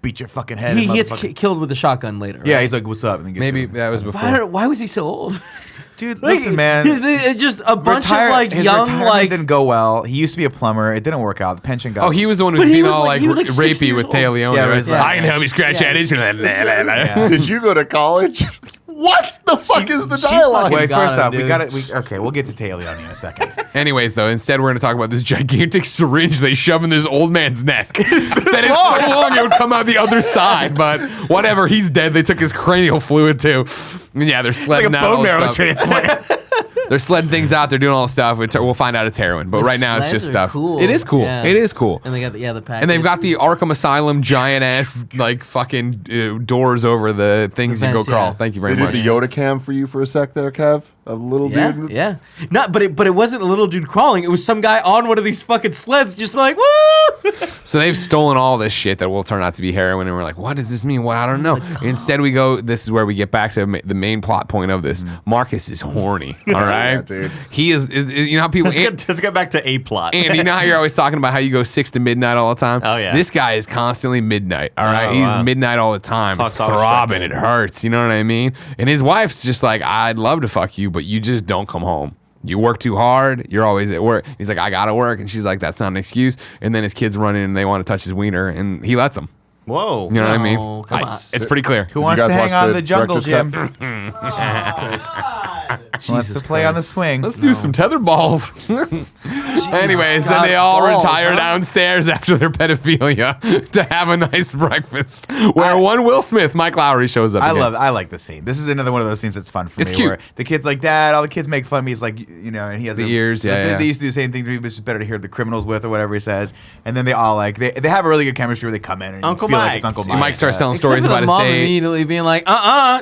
beat your fucking head." He and gets motherfucker-" killed with a shotgun later. Yeah. right? He's like, "What's up?" And then gets Maybe shot. that was before. Why was he so old? Dude, Like, listen, man. it's just a bunch of like his young retirement like. didn't go well. He used to be a plumber. It didn't work out. The pension got. Oh, he was the one who But was he being was all like- like, he was like 60 rapey with years Tay old. Leone. Yeah, it right? was like- I can help you scratch Yeah. that itch. Yeah. Did you go to college? What the fuck is the dialogue? fucking Wait, got first him, off, we dude. got it. Okay, we'll get to Tay Leone in a second. Anyways, though, instead we're going to talk about this gigantic syringe they shove in this old man's neck. That is so long it would come out the other side, but whatever. He's dead. They took his cranial fluid too. And yeah, they're like a sledding out. all bone this marrow stuff. transplant. They're sledding things out. They're doing all this stuff. We'll find out it's heroin, but The right now it's sleds just are stuff. cool. It is cool. Yeah. It is cool. And they got the package. And they've got the Arkham Asylum giant ass like fucking doors over the things you go vents, crawl. yeah. Thank you They very much. did the Yoda cam for you for a sec there, Kev. A little Yeah, dude. yeah. But it wasn't a little dude crawling. It was some guy on one of these fucking sleds, just like woo. So they've stolen all this shit that will turn out to be heroin, and we're like, what does this mean? What? I don't know. Instead, we go. This is where we get back to the main plot point of this. Marcus is horny. All right, Yeah, dude. He is. You know how people. Let's get back to A plot. And you know how you're always talking about how you go 6 to midnight all the time? Oh, yeah. This guy is constantly midnight, all right? Oh, He's wow. midnight all the time. Talks It's all his throbbing. shit, It hurts. You know what I mean? And his wife's just like, I'd love to fuck you, but you just don't come home. You work too hard. You're always at work. He's like, I got to work. And she's like, that's not an excuse. And then his kids run in and they want to touch his wiener, and he lets them. Whoa. You know what I mean? No, come on. It's pretty clear. Who wants to guys hang watch on the the jungle director's gym? cut? Who wants to play on the swing? Let's do some tether balls. Anyways, then they all balls, retire huh? downstairs after their pedophilia to have a nice breakfast. Where one Will Smith, Mike Lowry, shows up. again. I like the scene. This is another one of those scenes that's fun for It's me. cute. Where the kid's like, "Dad," all the kids make fun of me. He's like, you know, and he has The ears, like, yeah. They used to do the same thing to me, but it's just better to hear the criminals with or whatever he says. And then they all like they have a really good chemistry where they come in and Uncle you feel Mike. like it's Uncle See, Mike. Mike starts telling Except stories for the about his mom day. immediately being like,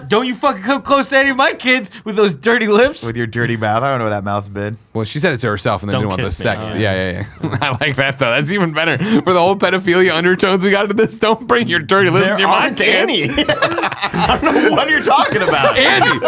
don't you fucking come close to any of my kids with those dirty lips. with your dirty mouth. I don't know what that mouth's been. Well, she said it to herself and then Don't didn't want the kiss me. sex. Oh, Yeah. I like that though. That's even better. For the whole pedophilia undertones we got into this, don't bring your dirty lips in There your aren't mind, any. I don't know what you're talking about. Andy,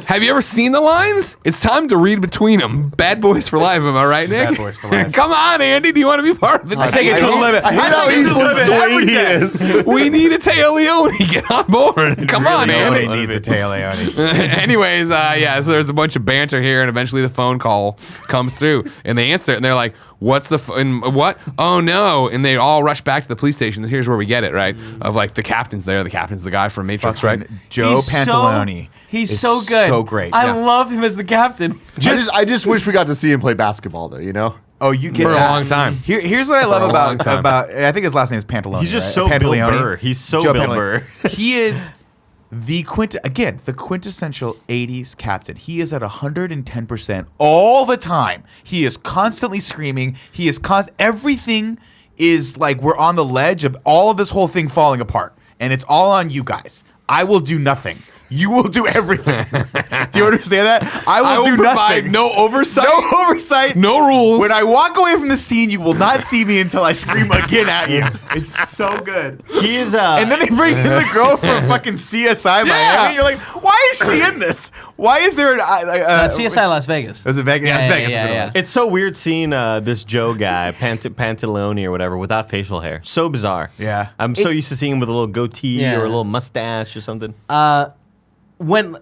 have you ever seen the lines? It's time to read between them. Bad boys for life, am I right, Nick? Bad boys for life. Come on, Andy. Do you want to be part of the Take it to the limit. I hate how take it to the limit every he day. is. We need a Teo Leone. Get on board. Come on, Nobody Andy. needs a tail, Leone. Anyways, so there's a bunch of banter here, and eventually the phone call comes through, and they answer it, and they're like, "What's the and what? Oh no!" And they all rush back to the police station. Here's where we get it, right? Of like the captain's there. The captain's the guy from Matrix, right? Joe Pantalone. He's is so good. So great. I love him as the captain. I just wish we got to see him play basketball, though. You know. Oh, you get For a that. long time. Here's what I love a long time. about. I think his last name is Pantalone. He's just right? so Bill Pantaleone. Burr. He's so Joe Bill Pantalone. Burr. He is the quintessential 80s captain. He is at 110% all the time. He is constantly screaming. He is everything is like we're on the ledge of all of this whole thing falling apart, and it's all on you guys. I will do nothing. You will do everything. Do you understand that? I will do provide nothing. no oversight. No oversight. No rules. When I walk away from the scene, you will not see me until I scream again at you. It's so good. He is And then they bring in the girl from fucking CSI Miami. You're like, why is she in this? Why is there an CSI Las Vegas. Was it Vegas? Yeah, it's Vegas. yeah, That's what it yeah. was. It's so weird seeing this Joe guy, Pantalone or whatever, without facial hair. So bizarre. Yeah. I'm so used to seeing him with a little goatee Yeah. or a little mustache or something. When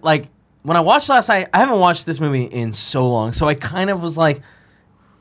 I watched last night, I haven't watched this movie in so long, so I kind of was like,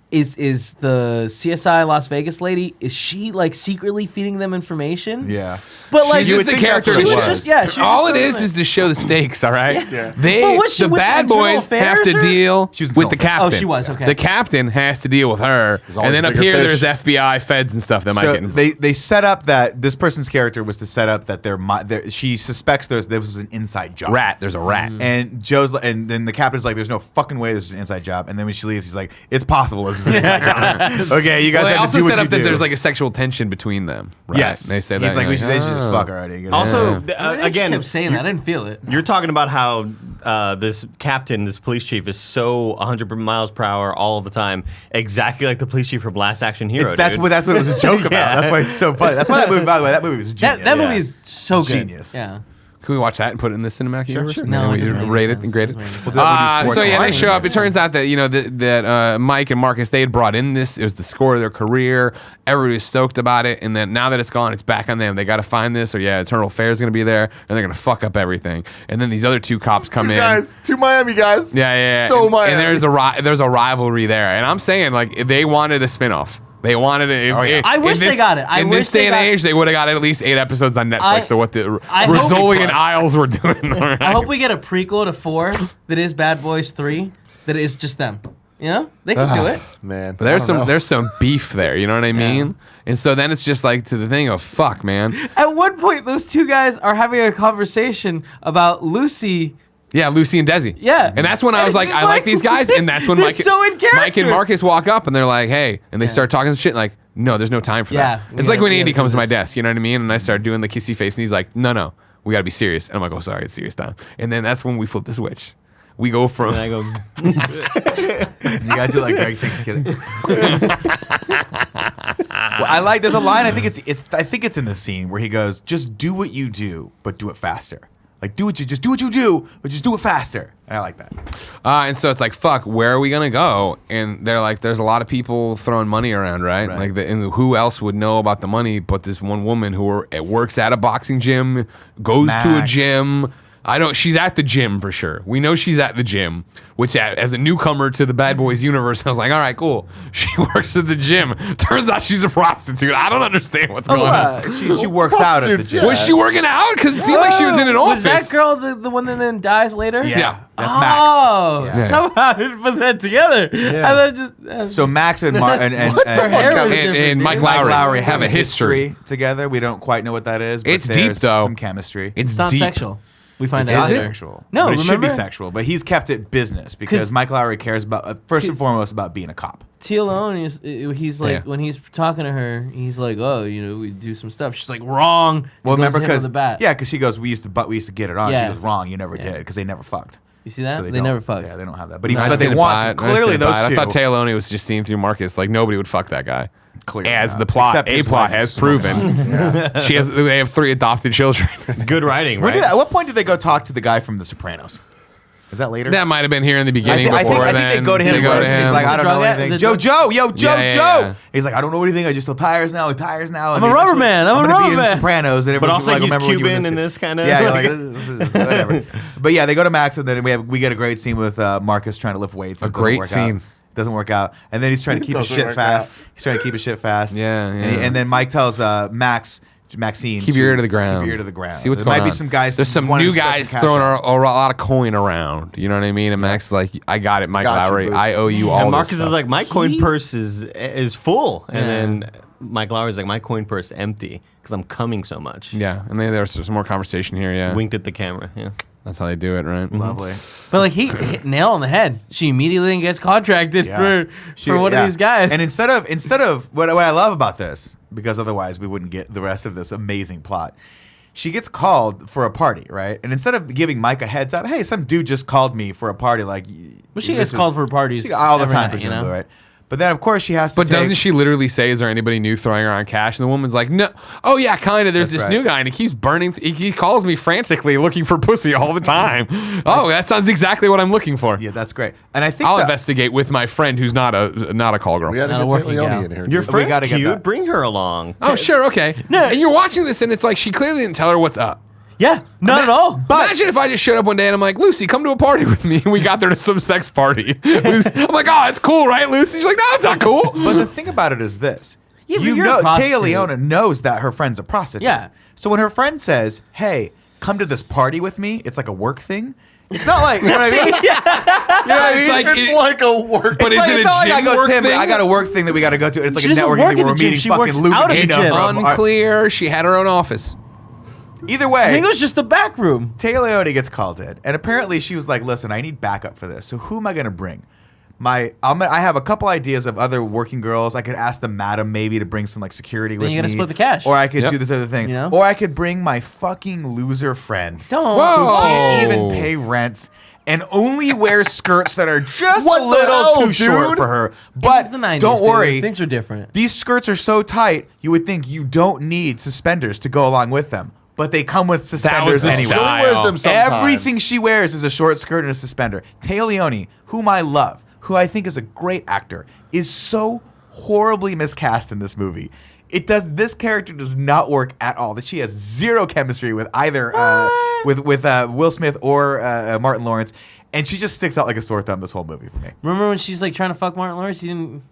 is the CSI Las Vegas lady, is she like secretly feeding them information? Yeah. But like She's just the character. she was it was. just yeah. She was All just it sort of is like- is to show the stakes. All right. Yeah. But was she The with bad Internal boys have Affairs to or- deal She was with the Internal captain. Oh, she was, okay. The captain has to deal with her, always and then a up bigger here fish. there's FBI, feds, and stuff that might So get involved. they set up that this person's character was to set up that she suspects there was an inside job. rat. There's a rat. And and then the captain's like, "There's no fucking way this is an inside job." And then when she leaves, he's like, "It's possible this is an inside job." Okay, you guys Well, they have also to do what set you up that do. there's like a sexual tension between them. Right? Yes, They say he's that. like, and you're they should just oh. fuck already. Also, They just again, kept saying that. I didn't feel it. you're talking about how this captain, this police chief, is so 100 miles per hour all the time, exactly like the police chief from Last Action Hero. that's dude. what it was a joke about. Yeah. That's why it's so funny. That's why that movie. By the way, that movie was genius. That movie is so good. Genius. Yeah. Can we watch that and put it in the cinematic universe? sure. No, it we doesn't make rate it sense. and grade it. Doesn't make sense. We'll do that when you So yeah, they Schwarzenegger. show up. It turns out that that Mike and Marcus, they had brought in this. It was the score of their career. Everybody was stoked about it, and then now that it's gone, it's back on them. They got to find this, or Eternal Affair is going to be there, and they're going to fuck up everything. And then these other two cops come in. Two Miami guys. Yeah. So and, Miami. and there's a rivalry there, and I'm saying like they wanted a spinoff. They wanted it. I wish they got it. I in wish this day they and got- age, they would have got at least 8 episodes on Netflix of what the I hope- Rizzoli and Isles were doing. I hope we get a prequel to 4 that is Bad Boys 3 that is just them. You know? They can do it. Man. But there's I don't know. there's some beef there, you know what I mean? And so then it's just like to the thing of fuck, man. At one point, those two guys are having a conversation about Lucy. Yeah, Lucy and Desi. Yeah. And that's when I And was it's like, just I like like, these guys. And that's when they're Mike, so in Mike and character. Marcus walk up and they're like, hey, and they start talking some shit like, no, there's no time for Yeah, that. we It's like gotta- when we Andy gotta comes do to my this. desk, you know what I mean? And I start doing the kissy face and he's like, no, we got to be serious. And I'm like, oh, sorry, it's serious time. And then that's when we flip the switch. We go from. And I go, You gotta do like Greg thinks kidding. I like. There's a line. I think it's in the scene where he goes, "Just do what you do, but do it faster." Like do what you do, but just do it faster. And I like that. And so it's like, fuck, where are we gonna go? And they're like, there's a lot of people throwing money around, right? Right. Like, and who else would know about the money but this one woman who works at a boxing gym, goes to a Max. gym. She's at the gym for sure. We know she's at the gym, which as a newcomer to the Bad Boys universe, I was like, all right, cool. She works at the gym. Turns out she's a prostitute. I don't understand what's going on. She works out at the gym. Was she working out? Because it seemed like she was in an Was office. that girl the one that then dies later? Yeah. That's Oh, Max. somehow I didn't put that together. Yeah. And then just, So Max and her hair was different, and Mike dude. Lowry, have a history together. We don't quite know what that is. But It's deep, there's though. Some chemistry. It's not deep. sexual. We find It's out not later. sexual. No, but it should be remember? sexual. But he's kept it business because 'Cause- Mike Lowry cares about first and foremost about being a cop. Tia Leone, he's like, Yeah. when he's talking to her, he's like, oh, we do some stuff. She's like, wrong. Well, And goes remember to him with because the bat. yeah, because she goes, we used to get it on. Yeah. She goes, wrong. You never Yeah. did because they never fucked. You see that? So they don't- never fucked. Yeah, they don't have that. But, I but just they didn't want buy to. it. I just Clearly, didn't those buy it. two. I thought Taylor Leone was just seeing through Marcus. Like nobody would fuck that guy. Clearly As not. the plot, Except his A-plot wife is has smart. proven. They have 3 adopted children. Good writing, When right? at what point did they go talk to the guy from The Sopranos? Is that later? That might have been here in the beginning. I before think then. they go to him first. He's like, I don't know Drug anything. the Joe, drug- Yeah. He's like, I don't know anything. I just sell tires now. I'm a rubber man. I'm a gonna rubber be in The man. Sopranos. And But everyone's also like, he's remember when you were Cuban in this kind of. Yeah, you're like, this is whatever. But yeah, they go to Max, and then we get a great scene with Marcus trying to lift weights. and it doesn't great work out. scene. Doesn't work out, and then he's trying to keep his doesn't shit work fast. He's trying to keep his shit fast. Yeah, yeah. And then Mike tells Maxine, Keep your ear to the ground. Keep your ear to the ground. See what's there going might on. be some guys. There's some wanting new to stretch guys some cash throwing out. a lot of coin around. You know what I mean? And Max is like, I got it, Mike Got you, Lowry. boo. I owe you all. And this Marcus stuff. is like, my coin purse is full, and Yeah. then Mike Lowry's like, my coin purse empty because I'm coming so much. yeah. And then there's some more conversation here. Yeah, Winked at the camera. Yeah. that's how they do it, right? Lovely. But like he hit nail on the head. She immediately gets contracted Yeah. for one of these guys. And instead of what I love about this, because otherwise we wouldn't get the rest of this amazing plot. She gets called for a party, right? And instead of giving Mike a heads up, hey, some dude just called me for a party, like. Well, she gets called for parties all the every time, night, presumably, right? But then of course she has to. But doesn't she literally say, "Is there anybody new throwing around cash?" And the woman's like, "No, oh yeah, kind of. There's That's this right. new guy, and he keeps burning. He calls me frantically looking for pussy all the time. Oh, that sounds exactly what I'm looking for. Yeah, that's great. And I think I'll that- investigate with my friend who's not a call girl. We had Not a to get working Leone gal. in here. Your dude. friend's gotta get cute. that. Bring her along. Oh sure, okay. No. And you're watching this, and it's like she clearly didn't tell her what's up. yeah, not at all. Imagine if I just showed up one day and I'm like, Lucy, come to a party with me, and we got there to some sex party. I'm like, oh, it's cool, right, Lucy? She's like, no, it's not cool. But the thing about it is this. Yeah, but you you're a know, prostitute. Taya Leone knows that her friend's a prostitute. Yeah. So when her friend says, hey, come to this party with me, it's like a work thing. It's not like, you know what I mean? You know what I mean? It's like- It's like a work. But It's is it it's a not like I gym go, work Tim, thing? I got a work thing that we got to go to. It's like She a doesn't networking work thing at where we're the gym. meeting She fucking works Lou out at the Medina gym. from Unclear. She had her own office. Either I way. think it was just the back room. Taya Leone gets called in, and apparently she was like, "Listen, I need backup for this. So who am I going to bring? I have a couple ideas of other working girls. I could ask the madam maybe to bring some like security with me. you gotta split the cash. Or I could Yep. do this other thing. You know? Or I could bring my fucking loser friend Don't. Whoa. who can't even pay rents and only wears skirts that are just What a the little hell, too short dude? for her. It was But the 90s, don't dude. worry, Things are different. these skirts are so tight you would think you don't need suspenders to go along with them. But they come with suspenders the anyway. She only wears them sometimes. Everything she wears is a short skirt and a suspender. Taya Leone, whom I love, who I think is a great actor, is so horribly miscast in this movie. This character does not work at all. That she has zero chemistry with either with Will Smith or Martin Lawrence, and she just sticks out like a sore thumb this whole movie for me. Remember when she's like trying to fuck Martin Lawrence? You didn't.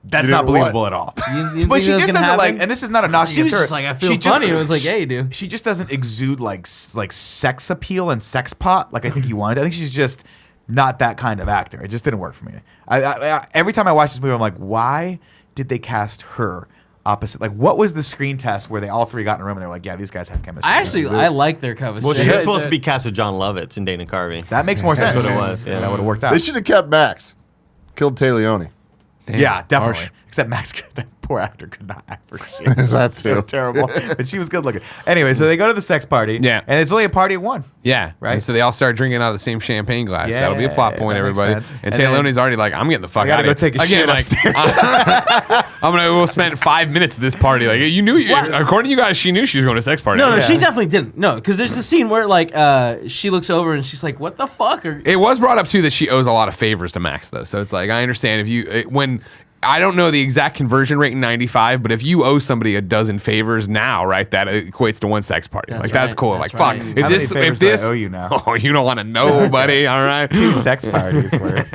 That's You not didn't what? believable at all. You didn't But think she it was just gonna doesn't like, happen? and this is not a knock She was against her. just like, I feel She funny. It was like, hey, dude. She just doesn't exude like sex appeal and sex pot like I think you wanted. I think she's just not that kind of actor. It just didn't work for me. I every time I watch this movie, I'm like, why did they cast her opposite? Like, what was the screen test where they all three got in a room and they're like, yeah, these guys have chemistry. I like their chemistry. Well, she was supposed to be cast with John Lovitz and Dana Carvey. That makes more sense. what it was, yeah. That would have worked out. They should have kept Max. Killed Tay Leone. Damn, Yeah, definitely. harsh. Except Max, that poor actor could not act for shit. That's so too. terrible. But she was good looking. Anyway, so they go to the sex party. Yeah. And it's only a party of one. Yeah, Right. And so they all start drinking out of the same champagne glass. That'll be a plot Yeah, point, that makes everybody. sense. And And Taylor then- Leone's already like, I'm getting the fuck I gotta out go of take a here. shit upstairs. We'll spend 5 minutes at this party. Like you knew, according to you guys, she knew she was going to a sex party. No, no, Yeah. she definitely didn't. No, because there's the scene where like she looks over and she's like, "What the fuck?" Or It was brought up too that she owes a lot of favors to Max, though. So it's like I understand if when I don't know the exact conversion rate in '95, but if you owe somebody a dozen favors now, right, that equates to one sex party. That's like that's right. cool. That's like fuck, right. if How this, many if favors do I this, owe you now? oh, you don't want to know, buddy. All right. 2 sex parties were.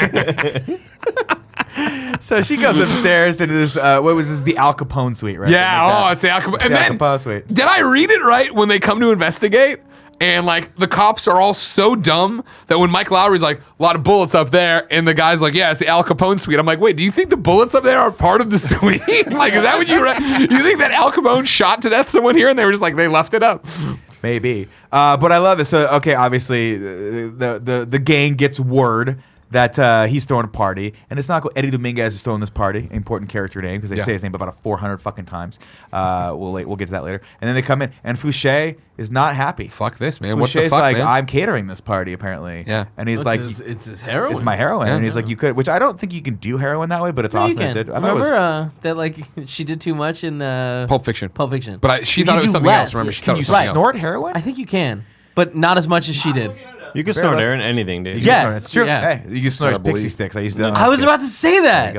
So she goes upstairs into this. What was this? The Al Capone suite, right? Yeah. Oh, it's the Al Capone. And the Al then Capone suite. did I read it right when they come to investigate? And like the cops are all so dumb that when Mike Lowry's like, a lot of bullets up there, and the guy's like, yeah, it's the Al Capone suite. I'm like, wait, do you think the bullets up there are part of the suite? Like, is that what you read? You think that Al Capone shot to death someone here and they were just like, they left it up? Maybe. But I love it. So okay, obviously the gang gets word that he's throwing a party, and it's not cool. Eddie Dominguez is throwing this party, important character name, because they say his name about 400 fucking times. We'll get to that later. And then they come in, and Fouché is not happy. Fuck this, man. What the Fouché's fuck, like, man? I'm catering this party, apparently. Yeah. And he's It's his heroin. it's my heroin. Yeah. And he's like, you could, which I don't think you can do heroin that way, but it's No, you awesome that can. it did. I thought it was, Remember that like she did too much in Pulp Fiction. Pulp Fiction. But she You thought can it was do something less. else. Remember, she can thought it you was something else. snort heroin? I think you can, but not as much as she did. You can Fair, snort that's- Aaron anything, dude. Yeah. It's true. Yeah. Hey, you can snort Gotta pixie believe. sticks. I used to do that. I was about to say that.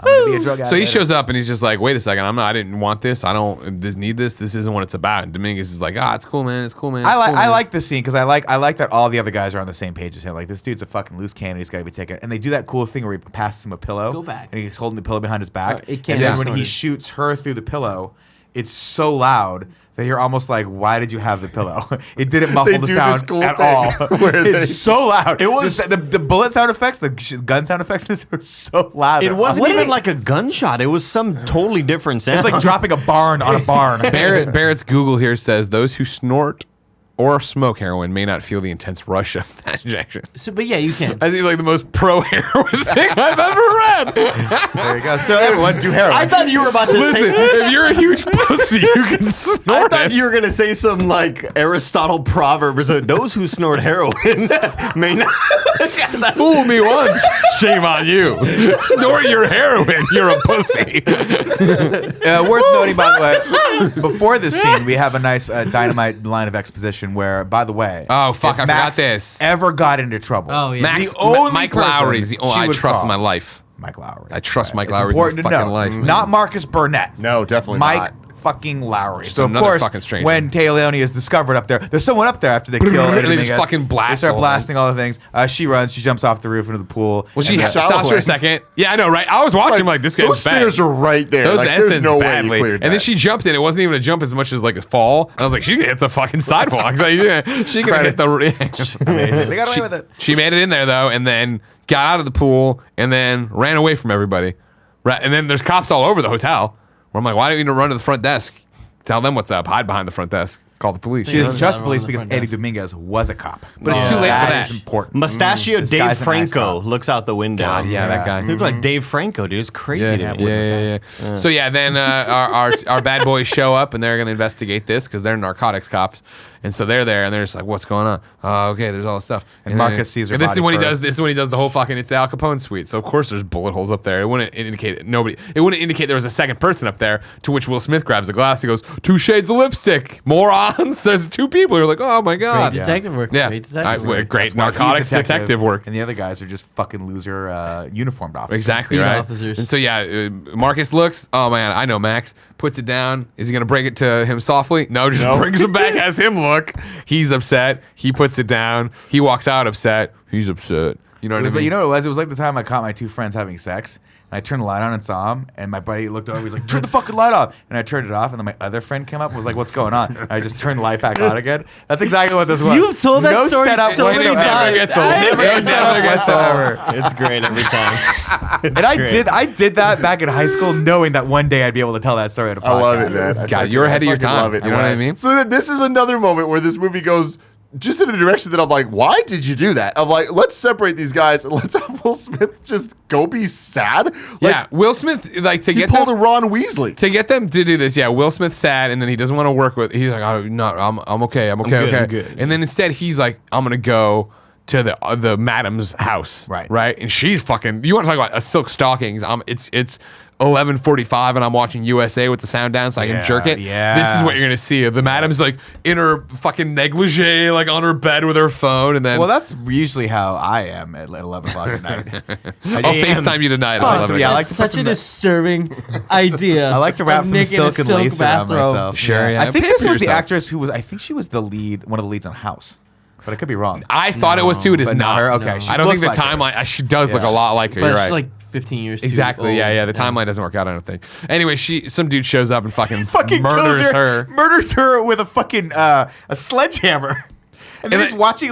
I'm gonna be a drug So he addict. shows up and he's just like, wait a second, I didn't want this. I don't need this. This isn't what it's about. And Dominguez is like, it's cool, man. It's cool, man. It's I cool, man." like this scene because I like that all the other guys are on the same page as him. Like, this dude's a fucking loose cannon. He's got to be taken. And they do that cool thing where he passes him a pillow. Go back. And he's holding the pillow behind his back. It can't and then be when he snorted. shoots her through the pillow, it's so loud that you're almost like, why did you have the pillow? It didn't muffle They the do sound this cool at thing all. where It's they- so loud. It was- the bullet sound effects, the gun sound effects. This are so loud. It They're wasn't awesome. even like a gunshot. It was some totally different sound. It's like dropping a barn on a barn. Barrett's Google here says those who snort or smoke heroin may not feel the intense rush of that injection. So, but yeah, you can. I think like the most pro heroin thing I've ever read. There you go. So everyone do heroin. I thought you were about to Listen, say. if you're a huge pussy, you can I snort thought it. you were gonna say some like Aristotle proverb or something. Those who snort heroin may not. Fool me once, shame on you. Snort your heroin, you're a pussy. Worth noting, by the way, before this scene, we have a nice dynamite line of exposition where, by the way, Oh, fuck, if I forgot Max this. ever got into trouble, Oh, yeah. Max, the only Mike person Lowry is the she only I would trust call. in my life. Mike Lowry. I trust Mike It's Lowry. important to fucking know. life. Not Marcus Burnett. No, definitely Mike not. fucking Lowry. So of another course, fucking stranger. when Taya Leone is discovered up there, there's someone up there after they kill. And Eddie they just Dominguez. fucking blast They start all blasting all the things. She runs. She jumps off the roof into the pool. Well, she And then- stops for a second. Yeah, I know, right? I was watching like this Those guy's bad. stairs are right there. Those Like, there's ends no way badly. you cleared And then that. she jumped in. It wasn't even a jump as much as like a fall. And I was like, she can hit the fucking sidewalk. Like, yeah, she can hit the. Amazing. They got away with it. She made it in there though, and then got out of the pool, and then ran away from everybody. Right, and then there's cops all over the hotel. Where I'm like, why don't you run to the front desk? Tell them what's up. Hide behind the front desk. Call the police. She Yeah. doesn't trust Everyone police on the because front Eddie desk. Dominguez was a cop. But it's too late for that. That is important. Mustachio This Dave guy's a nice Franco cop. looks out the window. God, yeah, that guy. He looked like Dave Franco, dude. It's crazy to me. Yeah. So yeah, then our bad boys show up and they're gonna investigate this because they're narcotics cops, and so they're there and they're just like, "What's going on?" Okay, there's all this stuff. And Marcus sees her And this body is when he first. does. This is when he does the whole fucking. It's Al Capone suite. So of course there's bullet holes up there. It wouldn't indicate nobody. It wouldn't indicate there was a second person up there. To which Will Smith grabs a glass. He goes, 2 shades of lipstick. Morons. There's 2 people. You're like, oh my Great god. detective work. Yeah. Great detective Great work. That's why he's narcotics detective work. And the other guys are just fucking loser uniformed officers. Exactly Speed right. officers. And so yeah, Marcus looks. Oh man, I know Max. Puts it down. Is he gonna break it to him softly? No, just brings him back. Has him look. He's upset. He puts it down. He walks out upset. He's upset. You know It what was I like, mean? you know what it was? It was like the time I caught my 2 friends having sex. And I turned the light on and saw him. And my buddy looked over. He's like, turn the fucking light off. And I turned it off. And then my other friend came up and was like, what's going on? And I just turned the light back on again. That's exactly what this was. You've told that no story setup so many whatsoever. times. Never gets old. I- Never No gets setup old. whatsoever. It's great every time. And I did that back in high school, knowing that one day I'd be able to tell that story at a podcast. I love it, man. God, you're ahead of your fucking time. love it. You know what I mean? So then this is another moment where this movie goes just in a direction that I'm like, why did you do that? I'm like, let's separate these guys and let's have Will Smith just go be sad. Like, Yeah, Will Smith like to he get pulled them a Ron Weasley. to get them to do this. Yeah, Will Smith's sad, and then he doesn't want to work with. He's like, oh, no, I'm okay. I'm okay. good, okay. I'm good. And then instead, he's like, I'm gonna go to the madam's house. Right. Right. And she's fucking. You want to talk about a silk stockings? It's 11:45 and I'm watching USA with the sound down so I can jerk it. yeah. This is what you're gonna see. The madam's like in her fucking negligee, like on her bed with her phone, and then Well, that's usually how I am at 11 o'clock at night. I'll FaceTime you tonight. at Oh, 11 yeah, I o'clock. like to That's put such a some- disturbing idea. I like to wrap of some Nick in a silk and lace around bathrobe. myself. Sure, yeah. I think Pay this for was the yourself. actress who was. I think she was the lead, one of the leads on House, but I could be wrong. I thought it was too. It is But not. her. Okay, she I don't think looks the like her. timeline. She does look Yeah. a lot like her. But You're she's right. like 15 years too Exactly. old. Yeah. The timeline doesn't work out. I don't think. Anyway, some dude shows up and fucking Fucking murders kills her. Murders her with a fucking a sledgehammer. And then And he's washing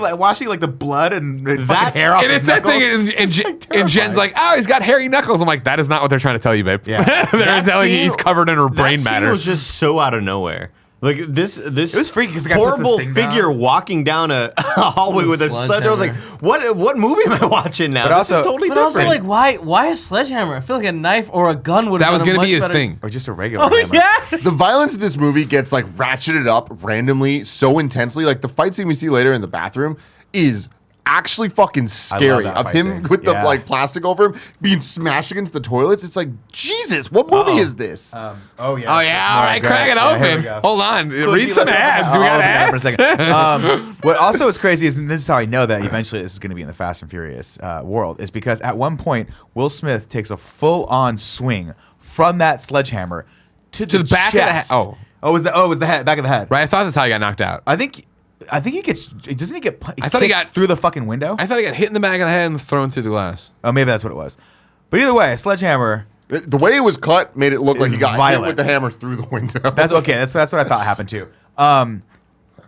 like the blood and fucking hair off And his it's that thing, knuckles. and It's, Jen's terrifying. like, "Oh, he's got hairy knuckles." I'm like, "That is not what they're trying to tell you, babe." Yeah. They're That telling you scene- he's covered in her brain that matter. Scene was just so out of nowhere. Like this It was freaky 'cause the guy puts the horrible thing figure down. walking down a hallway with a sledgehammer. I was like, what movie am I watching now? But This also- is totally But different. also, like, why a sledgehammer? I feel like a knife or a gun would. That was going gonna to be his thing. Or just a regular Oh hammer. yeah. The violence in this movie gets like ratcheted up randomly so intensely. Like the fight scene we see later in the bathroom is actually fucking scary. that Of fight him scene. with the Yeah. like plastic over him being smashed against the toilets. It's like, Jesus, what movie is this? Oh yeah. Oh yeah, all right, Go crack it ahead. Yeah, here open. we go. Hold on, Cool, read you some look up- ads. We I'll got look at it ads. for a second. What also is crazy is, and this is how I know that eventually this is going to be in the Fast and Furious world, is because at one point Will Smith takes a full-on swing from that sledgehammer to the back of the chest. head. Oh. it was the head, back of the head. Right, I thought that's how he got knocked out. I think he gets. Doesn't he get? I thought he kicked got- through the fucking window. I thought he got hit in the back of the head and thrown through the glass. Oh, maybe that's what it was. But either way, a sledgehammer. The way it was cut made it look like he got hit violent. with the hammer through the window. That's okay. That's what I thought happened too.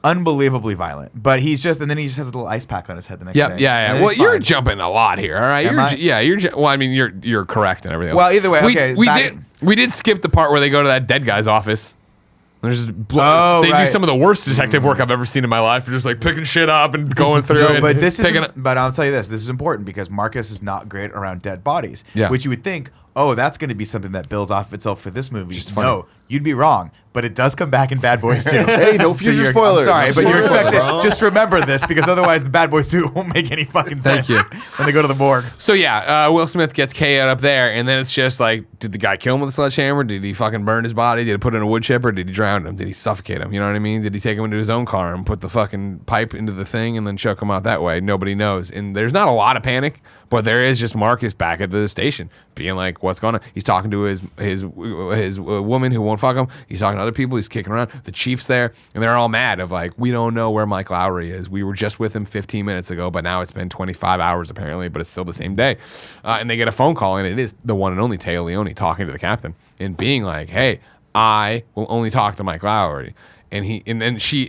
Unbelievably violent. But he's just, and then he just has a little ice pack on his head the next Yep, day. And yeah. then Well, he's you're fine. jumping a lot here. All right, Am I? Well, I mean, you're correct and everything. Well, either way, okay, We back- we did skip the part where they go to that dead guy's office. There's just Oh, they do right. some of the worst detective work I've ever seen in my life. They're just like picking shit up and going through No, it. but this is. picking up- But I'll tell you this: this is important because Marcus is not great around dead bodies. Yeah. Which you would think, oh, that's going to be something that builds off itself for this movie. Just funny. No, you'd be wrong. But it does come back in Bad Boys 2. Hey, no future you're- spoilers. I'm sorry, but you're Spoilers, expected. bro. Just remember this because otherwise, the Bad Boys 2 won't make any fucking sense. Thank you. When they go to the morgue. So yeah, Will Smith gets KO'd up there, and then it's just like, did the guy kill him with a sledgehammer? Did he fucking burn his body? Did he put it in a wood chipper? Did he drown him? Did he suffocate him? You know what I mean? Did he take him into his own car and put the fucking pipe into the thing and then choke him out that way? Nobody knows. And there's not a lot of panic, but there is just Marcus back at the station being like, what's going on? He's talking to his woman who won't fuck him. He's talking to other people. He's kicking around. The chief's there, and they're all mad of like, we don't know where Mike Lowry is. We were just with him 15 minutes ago, but now it's been 25 hours apparently, but it's still the same day. And they get a phone call, and it is the one and only Taya Leone talking to the captain and being like, hey, I will only talk to Mike Lowry. And then she,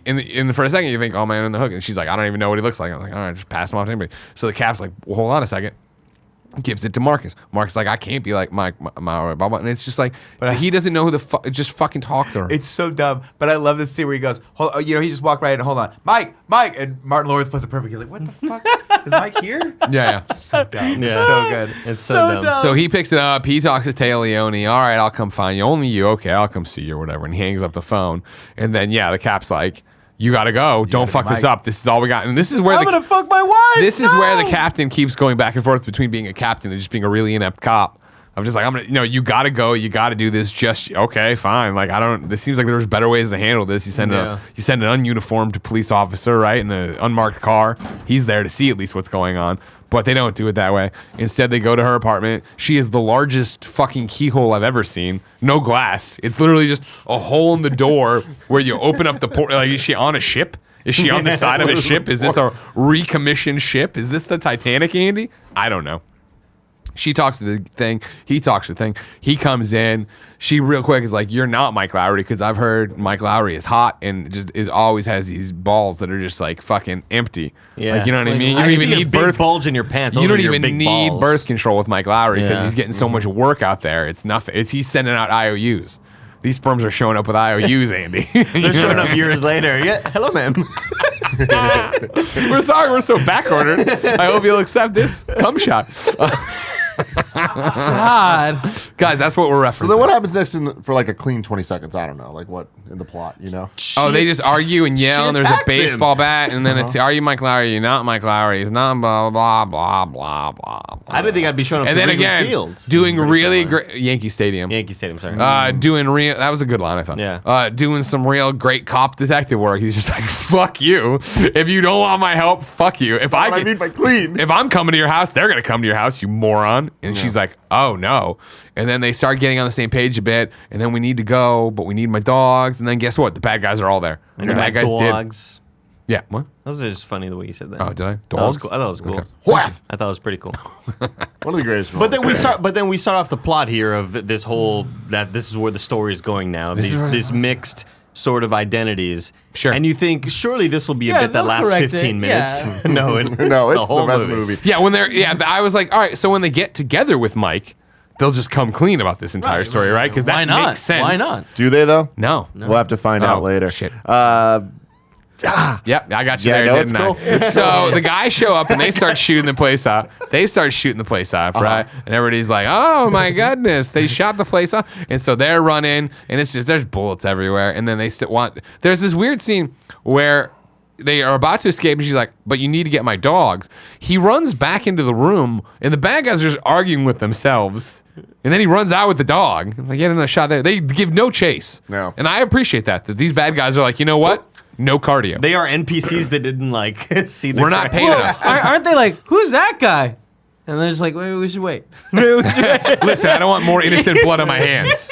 for a second, you think, oh man, in the hook. And she's like, I don't even know what he looks like. I'm like, all right, just pass him off to anybody. So the cap's like, well, hold on a second. Gives it to Marcus. Marcus like, I can't be like Mike, blah, blah. And it's just like, he doesn't know who the fuck, just fucking talk to her. It's so dumb, but I love this scene where he goes, hold, he just walked right in, hold on, Mike, and Martin Lawrence plays it perfect. He's like, what the fuck? Is Mike here? yeah. So dumb. It's Yeah. so good. It's so dumb. So he picks it up. He talks to Taya Leone. All right, I'll come find you. Only you. Okay, I'll come see you or whatever. And he hangs up the phone. And then, yeah, the cap's like, you got to go. Don't gotta fuck go, this Mike. up. This is all we got. And this is where I'm gonna fuck my wife. this is where the No! captain keeps going back and forth between being a captain and just being a really inept cop. I'm just like, I'm gonna, you got to go. You got to do this. Just okay, fine. Like this seems like there's better ways to handle this. You send an ununiformed police officer, right, in an unmarked car. He's there to see at least what's going on. But they don't do it that way. Instead, they go to her apartment. She is the largest fucking keyhole I've ever seen. No glass. It's literally just a hole in the door where you open up the port. Like, is she on a ship? Is she on the side of a ship? Is this a recommissioned ship? Is this the Titanic, Andy? I don't know. She talks to the thing. He talks to the thing. He comes in. She real quick is like, "You're not Mike Lowry," because I've heard Mike Lowry is hot and just always has these balls that are just like fucking empty. Yeah. Like, you know what I mean? You I don't see even a need big birth. bulge in your pants. You Those don't are your even big need balls. birth control with Mike Lowry because Yeah. he's getting so much work out there. It's nothing. He's sending out IOUs. These sperms are showing up with IOUs, Andy. They're showing up years later. Yeah, hello, ma'am. We're sorry we're so backordered. I hope you'll accept this cum shot. God. Guys, that's what we're referencing. So then what happens next for like a clean 20 seconds? I don't know. Like what in the plot, you know? Oh, they just argue and yell, and there's a attacks him. baseball bat, and then it's, are you Mike Lowry? You're not Mike Lowry. He's not blah, blah, blah, blah, blah, blah. I didn't think I'd be showing up And to then Wrigley again, Field. doing really great, Yankee Stadium. Yankee Stadium, sorry. Doing real, that was a good line, I thought. Yeah. Doing some real great cop detective work. He's just like, fuck you. If you don't want my help, fuck you. If I What I mean by clean. if I'm coming to your house, they're going to come to your house, you moron. And she's like, oh no. And then they start getting on the same page a bit. And then we need to go, but we need my dogs. And then guess what? The bad guys are all there. And the bad guys did. dogs. Yeah. What? That was just funny the way you said that. Oh, did I? That was Dogs? cool. I thought it was cool. Okay. What? I thought it was pretty cool. One of the greatest. But then we start off the plot here of this whole that this is where the story is going now. These mixed sort of identities. Sure. And you think surely this will be a Yeah, bit that they'll lasts correct 15 it. minutes. Yeah. No, it's no, it's the whole the best movie. movie. Yeah, when they're I was like, all right, so when they get together with Mike they'll just come clean about this entire story, right? Because Why that not? makes sense. Why not? Do they though? No. We'll have to find out Oh, later. shit. Yeah, Yep, I got you Yeah, there, no, it's didn't I? cool. So the guys show up and they start shooting the place up. Right? And everybody's like, "Oh my goodness, they shot the place up!" And so they're running, and it's just there's bullets everywhere. And then they there's this weird scene where they are about to escape, and she's like, "But you need to get my dogs." He runs back into the room, and the bad guys are just arguing with themselves. And then he runs out with the dog. It's like, "Get another shot there." They give no chase. No. And I appreciate that these bad guys are like, you know what? No cardio. They are NPCs that didn't like see the We're not crime. paying enough. Aren't they like, who's that guy? And they're just like, wait, we should wait. We should wait. Listen, I don't want more innocent blood on my hands.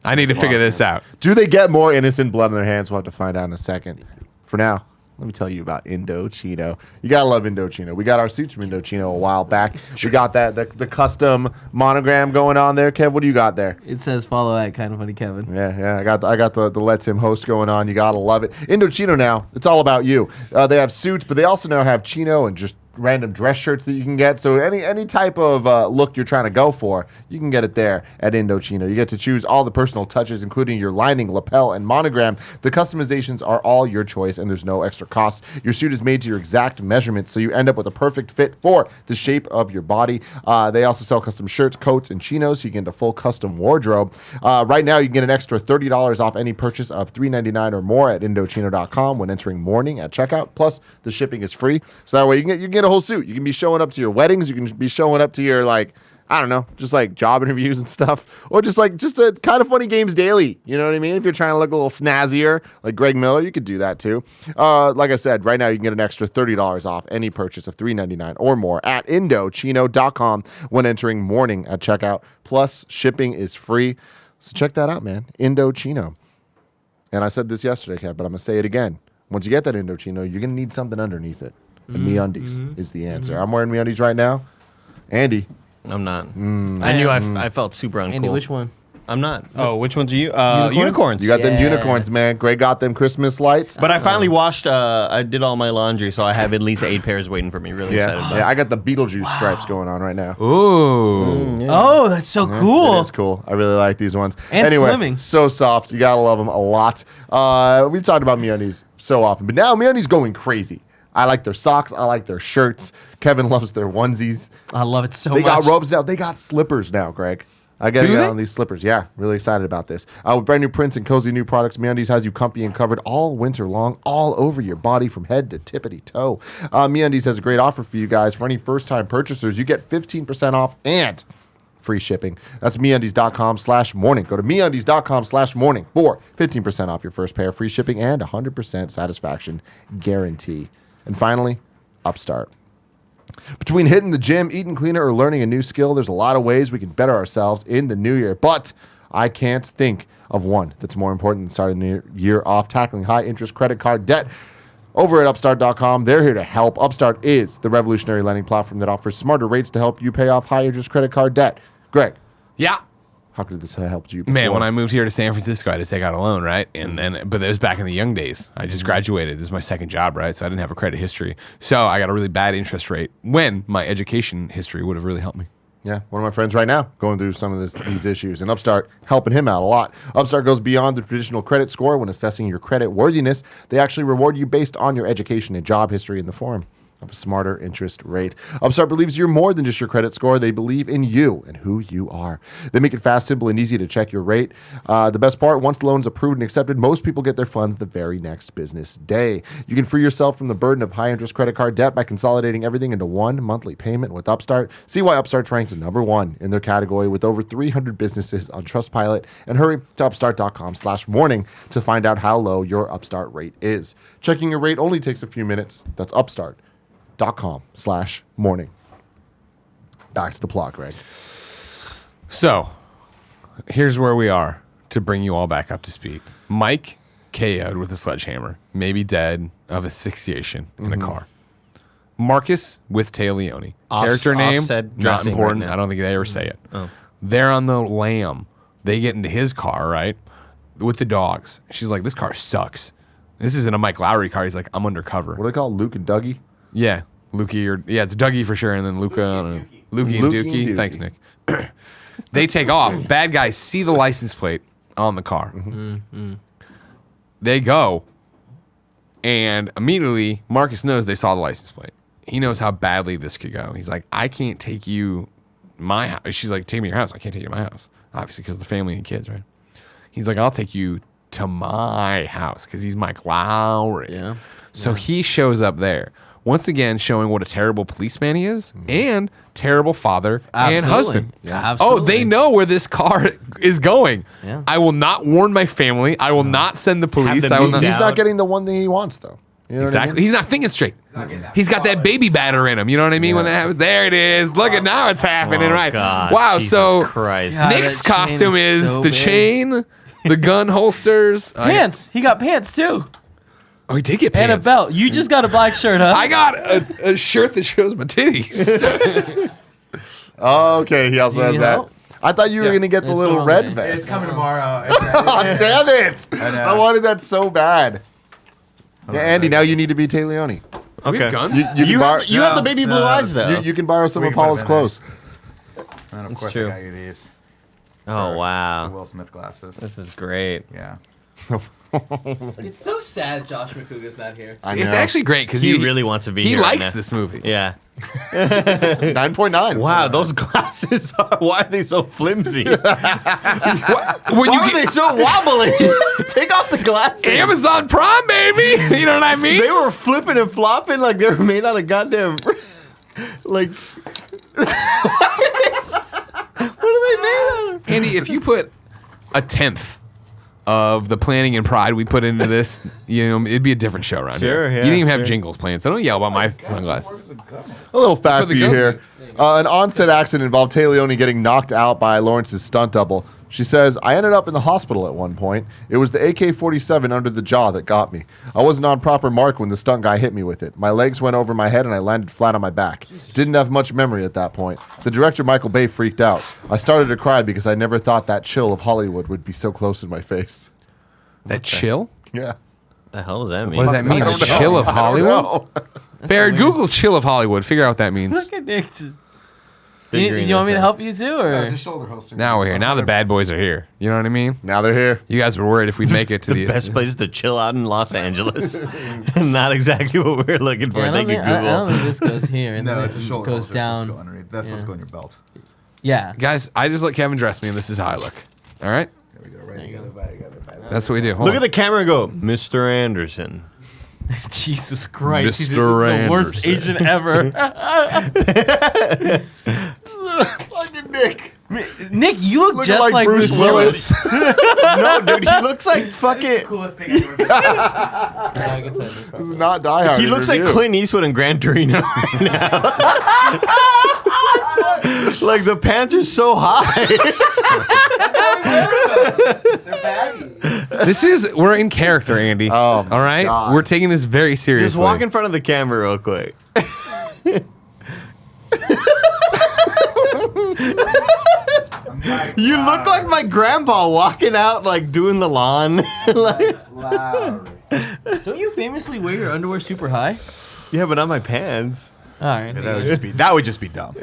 I need to figure this out. Do they get more innocent blood in their hands? We'll have to find out in a second. For now, let me tell you about Indochino. You gotta love Indochino. We got our suits from Indochino a while back. We got the custom monogram going on there. Kev, what do you got there? It says follow at Kind of Funny Kevin. Yeah. I got the Let's Him host going on. You gotta love it. Indochino now. It's all about you. They have suits, but they also now have chino and just random dress shirts that you can get. So any type of look you're trying to go for, you can get it there at Indochino. You get to choose all the personal touches, including your lining, lapel, and monogram. The customizations are all your choice, and there's no extra cost. Your suit is made to your exact measurements, so you end up with a perfect fit for the shape of your body. They also sell custom shirts, coats, and chinos, so you get a full custom wardrobe. Right now, you can get an extra $30 off any purchase of $3.99 or more at Indochino.com when entering morning at checkout. Plus, the shipping is free, so that way you can get a whole suit. You can be showing up to your weddings. You can be showing up to your, like, I don't know, just like job interviews and stuff, or just a Kind of Funny Games daily. You know what I mean? If you're trying to look a little snazzier, like Greg Miller, you could do that too. Like I said, right now you can get an extra $30 off any purchase of $3.99 or more at Indochino.com when entering morning at checkout. Plus, shipping is free. So check that out, man. Indochino. And I said this yesterday, Kev, but I'm gonna say it again. Once you get that Indochino, you're gonna need something underneath it. And MeUndies is the answer. I'm wearing MeUndies right now. Andy. I'm not. I knew I felt super uncool. Andy, which one? I'm not. Oh, which ones are you? Unicorns. You got them Yeah. unicorns, man. Greg got them Christmas lights. But I finally washed. I did all my laundry, so I have at least 8 pairs waiting for me. Really excited about Yeah, it. I got the Beetlejuice stripes going on right now. Ooh. Oh, that's so cool. It is cool. I really like these ones. And anyway, slimming. so soft. You gotta love them a lot. We've talked about MeUndies so often, but now MeUndies going crazy. I like their socks. I like their shirts. Kevin loves their onesies. I love it so They much. got robes now. They got slippers now, Greg. I got to Do get they? on these slippers. Yeah, really excited about this. With brand new prints and cozy new products, MeUndies has you comfy and covered all winter long, all over your body from head to tippity toe. MeUndies has a great offer for you guys. For any first-time purchasers, you get 15% off and free shipping. That's MeUndies.com/morning. Go to MeUndies.com/morning for 15% off your first pair, free shipping, and 100% satisfaction guarantee. And finally, Upstart. Between hitting the gym, eating cleaner, or learning a new skill, there's a lot of ways we can better ourselves in the new year. But I can't think of one that's more important than starting the year off tackling high-interest credit card debt. Over at Upstart.com, they're here to help. Upstart is the revolutionary lending platform that offers smarter rates to help you pay off high-interest credit card debt. Greg, Yeah. how could this have helped you before? Man, when I moved here to San Francisco, I had to take out a loan, right? And then, but it was back in the young days. I just graduated. This is my second job, right? So I didn't have a credit history. So I got a really bad interest rate when my education history would have really helped me. Yeah, one of my friends right now going through some of these issues, and Upstart helping him out a lot. Upstart goes beyond the traditional credit score when assessing your credit worthiness. They actually reward you based on your education and job history in the form of a smarter interest rate. Upstart believes you're more than just your credit score. They believe in you and who you are. They make it fast, simple, and easy to check your rate. The best part, once the loan's approved and accepted, most people get their funds the very next business day. You can free yourself from the burden of high-interest credit card debt by consolidating everything into one monthly payment with Upstart. See why Upstart's ranked number one in their category with over 300 businesses on Trustpilot. And hurry to upstart.com/morning to find out how low your Upstart rate is. Checking your rate only takes a few minutes. That's upstart.com/morning. Back to the plot, Greg. So here's where we are to bring you all back up to speed. Mike KO'd with a sledgehammer, maybe dead of asphyxiation in a car. Marcus with Taya Leone. Character name, offset not dressing important. right now. I don't think they ever say it. They're on the lam. They get into his car, right, with the dogs. She's like, this car sucks. This isn't a Mike Lowry car. He's like, I'm undercover. What do they call Luke and Dougie? Yeah, Lukey or yeah, it's Dougie for sure, and then Luca, Lukey and Lukey and Dookie. Dookie. Thanks, Nick. They take off. Bad guys see the license plate on the car. They go, and immediately Marcus knows they saw the license plate. He knows how badly this could go. He's like, I can't take you my house. She's like, take me to your house. I can't take you to my house. Obviously, because of the family and kids, right? He's like, I'll take you to my house because he's Mike Lowry. Yeah. So he shows up there. Once again, showing what a terrible policeman he is and terrible father and husband. Yeah. Oh, they know where this car is going. Yeah. I will not warn my family. I will not send the police. them I will moved not. He's out. not getting the one thing he wants, though. You know what I Exactly. mean? He's not thinking straight. He's got that baby batter in him. You know what I mean? When that happens, there it is. Look at now it's happening, Oh, right? God, Wow. Jesus so Christ. God, Nick's that chain costume is is so the big. chain, the gun holsters. Pants. He got pants too. Oh, he did get And pants. a belt. You just got a black shirt, huh? I got a shirt that shows my titties. Oh, okay. He also You has need that. help? I thought you were Yeah. going to get the It's little on red the way. vest. It's coming tomorrow. Oh, damn it. I know. I wanted that so bad. Yeah, Andy, now you need to be Tay Leone. We have Okay. guns? You can borrow, You have the baby blue eyes, though. you can borrow some We of can put Paula's them in clothes. And of course, true. I got you these. Oh, The wow. Will Smith glasses. This is great. Yeah. It's so sad Josh McCouga's not here. I It's know. actually great because He really wants to be he here right likes now. this movie. Yeah. 9.9. Wow, those glasses are. Why are they so flimsy? When Why you are get they so wobbly? Take off the glasses. Amazon Prime, baby, you know what I mean? They were flipping and flopping like they were made out of goddamn. Like. What are they made out of? Andy, if you put a tenth of the planning and pride we put into this, you know, it'd be a different show around Sure, here. yeah, you didn't even have sure. jingles playing, so don't yell about my sunglasses. A little fact Put for the you gun here. An on-set accident involved Tay Leone getting knocked out by Lawrence's stunt double. She says, I ended up in the hospital at one point. It was the AK-47 under the jaw that got me. I wasn't on proper mark when the stunt guy hit me with it. My legs went over my head and I landed flat on my back. Didn't have much memory at that point. The director, Michael Bay, freaked out. I started to cry because I never thought that chill of Hollywood would be so close in my face. That chill? Yeah. The hell does that mean? What does that mean? The chill of Hollywood? No. Barrett, Google chill of Hollywood. Figure out what that means. Look at Nick. Do you want me to help you too, or shoulder holster. Now we're here. Now the bad boys are here. You know what I mean? Now they're here. You guys were worried if we'd make it to The best place to chill out in Los Angeles. Not exactly what we were looking for. Yeah, I Thank you, don't think- I don't Google. think this goes here. And No, then it's a it shoulder goes holster. down. That's supposed to go on your belt. Yeah. Guys, I just let Kevin dress me, and this is how I look. All right? There we go. Right together. Right together. That's what we do. Hold Look on. at the camera and go, Mr. Anderson. Jesus Christ. He's Mr. the worst Anderson. agent ever. Fucking Nick. Nick, you look Looking just like Bruce Willis. No, dude, he looks like fucking. Coolest thing I've ever seen. This is not Die Hard. He looks like review. Clint Eastwood in Gran Torino right now. Like the pants are so high. They're baggy. We're in character, Andy. Oh, All right? God. We're taking this very seriously. Just walk in front of the camera real quick. You look like my grandpa walking out, like doing the lawn. Like, Lowry. Don't you famously wear your underwear super high? yeah, but not my pants. All right. That would just be dumb.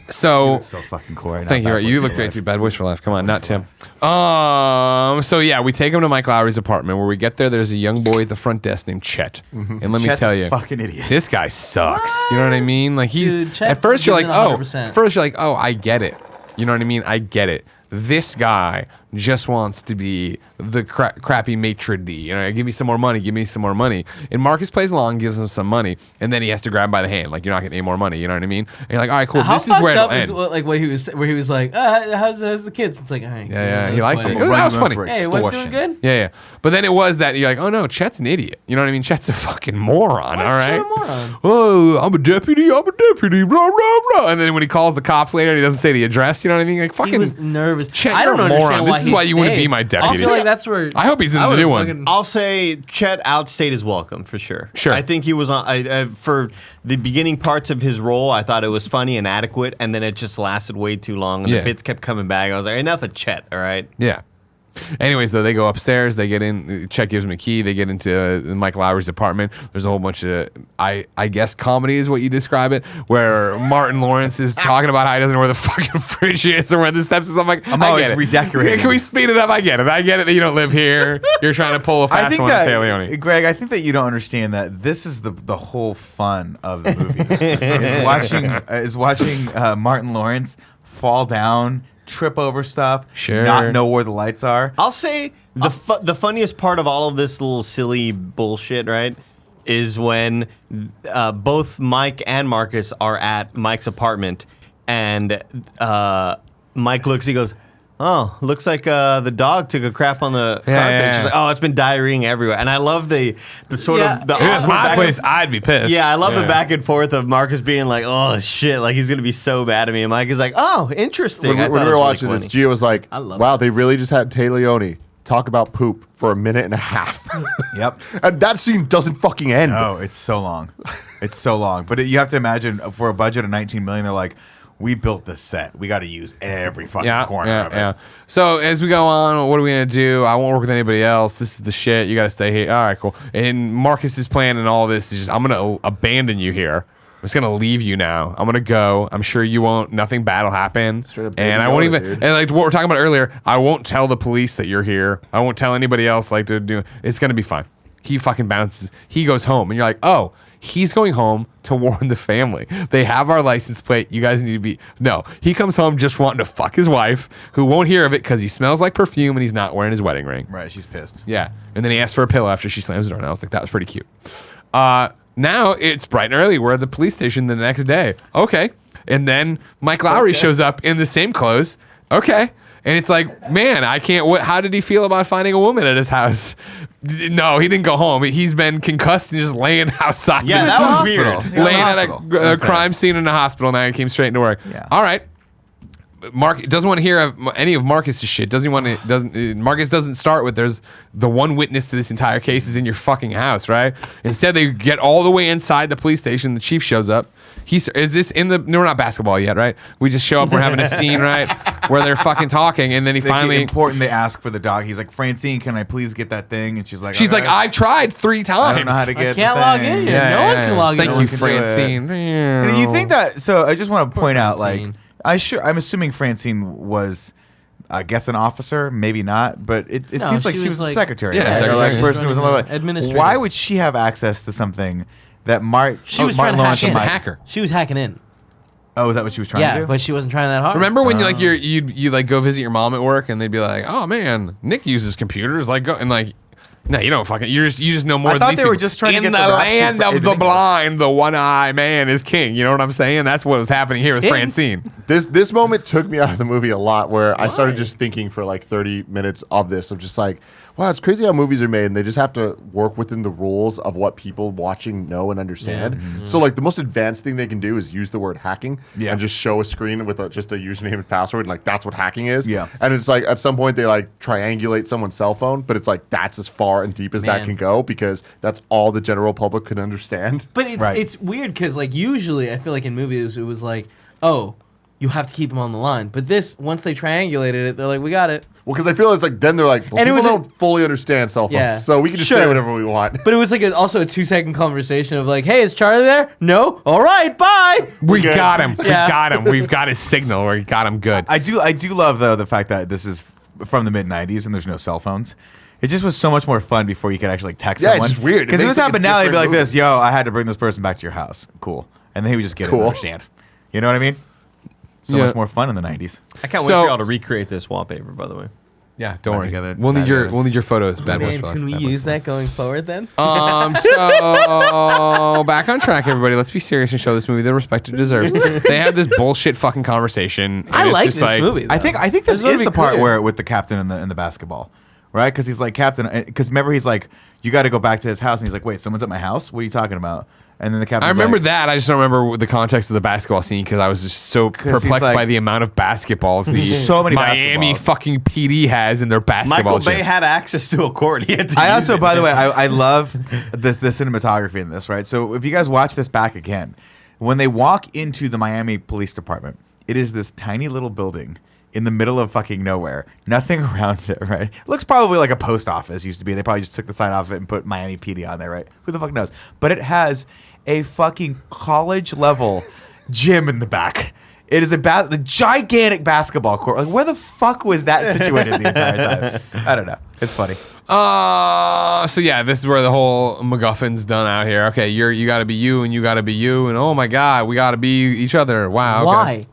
So, So fucking cool. Right now. thank you. Bad Right, you Boys look for great Life. too. Bad Boys for Life. Come on, not Tim. So yeah, we take him to Mike Lowry's apartment. Where we get there, there's a young boy at the front desk named Chet. And let me Chet's tell a you, fucking idiot. this guy sucks. You know what I mean? Like Dude, Chet at first you're like, gives it oh, 100%. I get it. You know what I mean? I get it. This guy just wants to be the crappy maitre d'. You know, give me some more money, give me some more money. And Marcus plays along, gives him some money, and then he has to grab him by the hand, like you're not getting any more money. You know what I mean? And you're like, all right, cool. How This is where fucked it'll up is end. what, like what he was, where he was like, how's the kids? It's like, all right, Yeah, he liked them. them. That was Running funny. for Hey, what's doing extortion. good? Yeah. But then it was that you're like, oh no, Chet's an idiot. You know what I mean? Chet's a fucking moron. All right. Chet a moron? Oh, I'm a deputy. Blah blah blah. And then when he calls the cops later, and he doesn't say the address. You know what I mean? Like fucking. He was nervous. Chet, I don't you're a understand moron. why This is he why you wouldn't stayed. be my I deputy. feel like that's where. I hope he's in I the would've new one. fucking- I'll say Chet outstayed his welcome for sure. Sure. I think he was on for the beginning parts of his role. I thought it was funny and adequate, and then it just lasted way too long, and Yeah. the bits kept coming back. I was like, enough of Chet. All right. Yeah. Anyways, though, they go upstairs. They get in. Chet gives him a key. They get into Mike Lowry's apartment. There's a whole bunch of I guess comedy is what you describe it, where Martin Lawrence is talking about how he doesn't know where the fucking fridge is or where the steps is. I'm like, I'm I always get it. redecorating. Can we speed it up? I get it that you don't live here. You're trying to pull a I fast think one that, at Leone. Greg, I think that you don't understand that this is the whole fun of the movie is watching Martin Lawrence fall down, trip over stuff, Sure. not know where the lights are. I'll say the funniest part of all of this little silly bullshit, right, is when both Mike and Marcus are at Mike's apartment, and Mike looks, he goes, "Oh, looks like the dog took a crap on the carpet." yeah. She's like, "Oh, it's been diarrheaing everywhere." And I love the sort Yeah. of the If it was awkward my back place, and- I'd be pissed. Yeah, I love the back and forth of Marcus being like, "Oh shit," like he's gonna be so mad at me, and Mike is like, "Oh, interesting." When I we thought were it was watching really this, funny. Gia was like, I love wow, it. they really just had Tay Leone talk about poop for a minute and a half. Yep. And that scene doesn't fucking end. Oh, it's so long. It's so long. But you have to imagine for a budget of $19 million, they're like, we built this set. We got to use every fucking corner of it. So as we go on, what are we gonna do? I won't work with anybody else. This is the shit. You got to stay here. All right, cool. And Marcus's plan and all this is just, I'm gonna abandon you here. I'm just gonna leave you now. I'm gonna go. I'm sure you won't. Nothing bad will happen. Straight up And baby I won't Yoda, even. dude. And like what we're talking about earlier, I won't tell the police that you're here. I won't tell anybody else. Like to do. It's gonna be fine. He fucking bounces. He goes home, and you're like, oh. He's going home to warn the family. They have our license plate. You guys need to be. No, he comes home just wanting to fuck his wife, who won't hear of it because he smells like perfume and he's not wearing his wedding ring. Right, she's pissed. Yeah. And then he asks for a pillow after she slams the door. And I was like, that was pretty cute. Now it's bright and early. We're at the police station the next day. Okay. And then Mike Lowry shows up in the same clothes. Okay. And it's like, man, I can't. How did he feel about finding a woman at his house? No, he didn't go home. He's been concussed and just laying outside. Yeah, the that was hospital. weird. Yeah, Laying at hospital. a crime scene in a hospital. Now he came straight into work. Yeah. All right. Mark doesn't want to hear of any of Marcus's shit. Marcus doesn't start with there's the one witness to this entire case is in your fucking house, right? Instead, they get all the way inside the police station. The chief shows up. Is this in the? No, we're not basketball yet, right? We just show up. We're having a scene, right, where they're fucking talking, and then he They get finally. important. They ask for the dog. He's like, Francine, can I please get that thing? And she's like, She's like, "Alright." I've tried 3 times. I don't know how to get I can't the log thing. in here. No one can log in. Thank No you, one can do it. Francine. And you think that? So I just want to point out, like, Francine. I'm assuming Francine was, I guess, an officer, maybe not, but it No, seems like she she was was a like- secretary. Yeah, right? Or secretary. like a person who was on the way. Administrative. Why would she have access to something that She was Martin trying to hack Lawrence in. She's a might- hacker. She was hacking in. Oh, is that what she was trying to Yeah, do? but she wasn't trying that hard. Remember when you like go visit your mom at work and they'd be like, "Oh man, Nick uses computers." Like, go and like, no, you don't fucking. You just know more. I than thought these they were people. just trying to in get the the rap sheet land for of the admitting this. blind, the one-eyed man is king. You know what I'm saying? That's what was happening here with King? Francine. This moment took me out of the movie a lot, where I started just thinking for like 30 minutes of this, of just like, wow, it's crazy how movies are made and they just have to work within the rules of what people watching know and understand. So like the most advanced thing they can do is use the word hacking and just show a screen with just a username and password, and like that's what hacking is. Yeah. And it's like at some point they like triangulate someone's cell phone, but it's like that's as far and deep as that Man. can go because that's all the general public can understand. But it's Right. it's weird because like usually I feel like in movies it was like, oh, you have to keep them on the line. But this, once they triangulated it, they're like, we got it. Well, because I feel it's like then they're like, well, And it people was don't fully understand cell phones, Yeah. so we can just say Sure. whatever we want. But it was like also a 2-second conversation of like, hey, is Charlie there? No. All right, bye. We good. got him. We Yeah. got him. We've got his signal. We got him good. I do love though the fact that this is from the mid '90s and there's no cell phones. It just was so much more fun before you could actually text Yeah, it's someone. just weird. It Because if makes this like a happened now, they'd be like different this: "Yo, I had to bring this person back to your house." Cool, and then he would just get it and Cool. understand. You know what I mean? So Yeah. much more fun in the '90s. I can't wait So- for y'all to recreate this wallpaper, by the way. Yeah, don't worry. together, We'll need bad your together. we'll need your photos. Bad boys Man, for life. can we Bad boys use for life. that going forward then? So back on track, everybody. Let's be serious and show this movie the respect it deserves. They have this bullshit fucking conversation. and I it's like just this movie. I think this Just wanna is be the part clear. where with the captain in the basketball, right? Because he's like captain. Because remember he's like, you got to go back to his house, and he's like, wait, someone's at my house. What are you talking about? And then the captain. I remember that. I just don't remember the context of the basketball scene because I was just so he's perplexed like- by the amount of basketballs the So many Miami basketballs. fucking PD has in their basketball Michael Bay gym. had access to a court. He had to I use also, it. by the way, I love the cinematography in this, right? So if you guys watch this back again, when they walk into the Miami Police Department, it is this tiny little building in the middle of fucking nowhere. Nothing around it, right? Looks probably like a post office used to be. They probably just took the sign off of it and put Miami PD on there, right? Who the fuck knows? But it has a fucking college level gym in the back. It is the gigantic basketball court. Like, where the fuck was that situated the entire time? I don't know. It's funny. So yeah, this is where the whole MacGuffin's done out here. Okay, you got to be you, and you got to be you, and oh my god, we got to be each other. Wow. Okay. Why?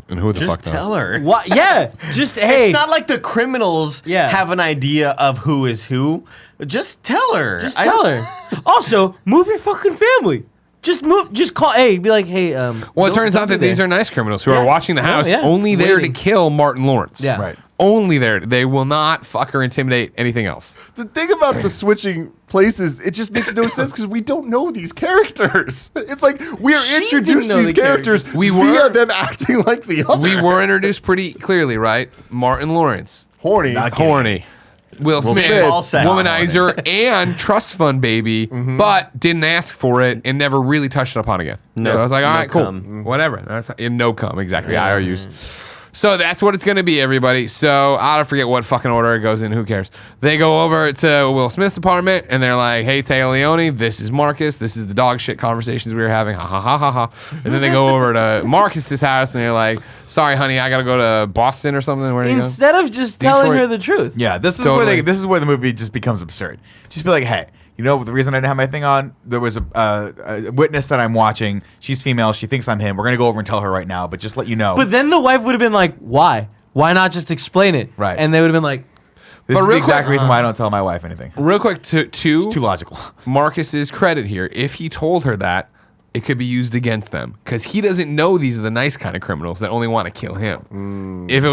And who the Just fuck knows? tell her. What? Yeah. Just hey. It's not like the criminals have an idea of who is who. Just tell her. Just tell her. Also, move your fucking family. Just move. Just call. Hey, be like, hey. Well, it turns out that these are nice criminals who are watching the house, yeah. only there Waiting. to kill Martin Lawrence. Yeah. Right. Only there. They will not fuck or intimidate anything else. The thing about the switching places, it just makes no sense because we don't know these characters. It's like we are She introduced didn't to know these the characters We via were- them acting like the other. We were introduced pretty clearly, right? Martin Lawrence, horny. horny. Will Smith, Smith. All sex. womanizer, and trust fund baby, but didn't ask for it and never really touched it upon again. No- so I was like, all no right, cool, cum. whatever. That's no cum, exactly. IOUs. So that's what it's going to be, everybody. So I don't forget what fucking order it goes in. Who cares? They go over to Will Smith's apartment and they're like, hey, Taya Leone, this is Marcus. This is the dog shit conversations we were having. Ha ha ha ha ha. And then they go over to Marcus's house and they're like, sorry, honey, I got to go to Boston or something. Where do you go? Instead of just telling Detroit. her the truth. Yeah, this is Totally. this is where the movie just becomes absurd. Just be like, hey, you know the reason I didn't have my thing on? There was a witness that I'm watching. She's female. She thinks I'm him. We're gonna go over and tell her right now. But just let you know. But then the wife would have been like, why? Why not just explain it? Right. And they would have been like, this but is the real exact quick- reason why I don't tell my wife anything. Real quick, to It's too logical. Marcus's credit here, if he told her that, it could be used against them because he doesn't know these are the nice kind of criminals that only want to kill him. If it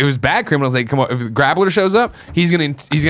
was bad criminals, they come up. If Grappler shows up, he's gonna